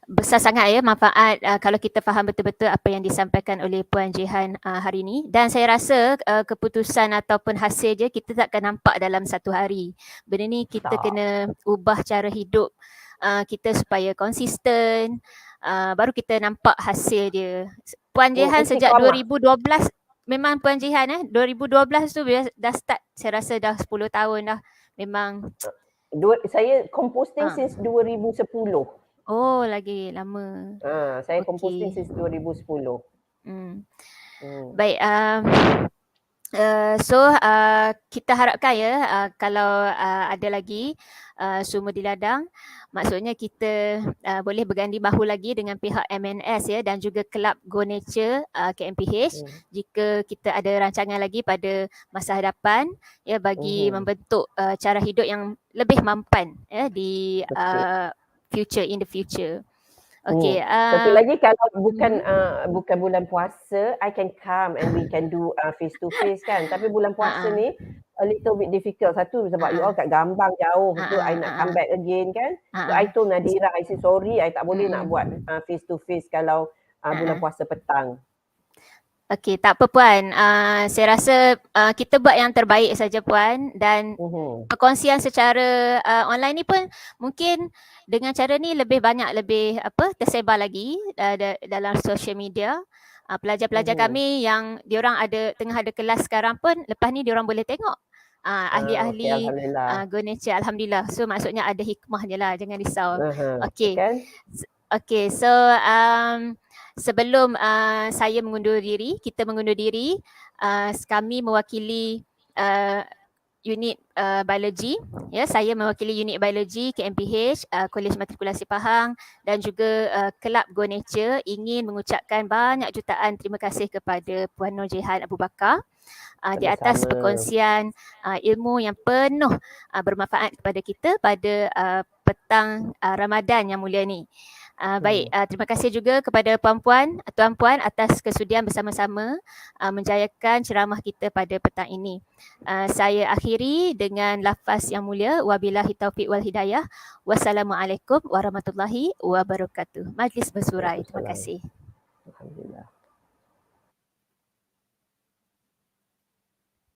besar sangat ya manfaat kalau kita faham betul-betul apa yang disampaikan oleh Puan Jihan hari ini. Dan saya rasa keputusan ataupun hasil je kita tak akan nampak dalam satu hari. Benda ni kita kena ubah cara hidup kita supaya konsisten, baru kita nampak hasil dia. Puan Jihan sejak 2012 memang Puan Jihan 2012 tu dah start, saya rasa dah 10 tahun dah memang. Saya composting since 2010. Oh, lagi lama. Saya composting since 2010. Baik, so kita harapkan ya kalau ada lagi sumber di ladang, maksudnya kita boleh berganding bahu lagi dengan pihak MNS ya dan juga Kelab Go Nature KMPH jika kita ada rancangan lagi pada masa hadapan ya bagi membentuk cara hidup yang lebih mampan ya di in the future. Okey. Satu lagi kalau bukan Mhm. bukan bulan puasa, I can come and we can do face to face kan. Tapi bulan puasa Ha-ha. ni a little bit difficult. Satu sebab you all Ha-ha. kat Gambang jauh tu, Ha-ha. I nak come Ha-ha. back again kan. So Ha-ha. I told Nadira, I say sorry, I tak boleh nak buat face to face kalau bulan Ha-ha. puasa petang. Okey, tak apa Puan. Saya rasa kita buat yang terbaik saja Puan, dan perkongsian secara online ni pun mungkin dengan cara ni lebih banyak, lebih tersebar lagi dalam social media. Pelajar-pelajar kami yang diorang tengah ada kelas sekarang pun, lepas ni diorang boleh tengok Okay, ahli-ahli alhamdulillah. Go Nature. Alhamdulillah. So maksudnya ada hikmahnya lah, jangan risau. Okey. Kan? Okay, so sebelum saya mengundur diri, kita mengundur diri, kami mewakili unit biologi, ya, saya mewakili unit biologi KMPH, Kolej Matrikulasi Pahang, dan juga Kelab Go Nature ingin mengucapkan banyak jutaan terima kasih kepada Puan Nur Jehan Abu Bakar di atas perkongsian ilmu yang penuh bermanfaat kepada kita pada petang Ramadan yang mulia ni. Baik, terima kasih juga kepada puan-puan, tuan-puan atas kesudian bersama-sama menjayakan ceramah kita pada petang ini. Saya akhiri dengan lafaz yang mulia, wabillahi taufiq wal hidayah. Wassalamualaikum warahmatullahi wabarakatuh. Majlis bersurai. Terima kasih. Alhamdulillah.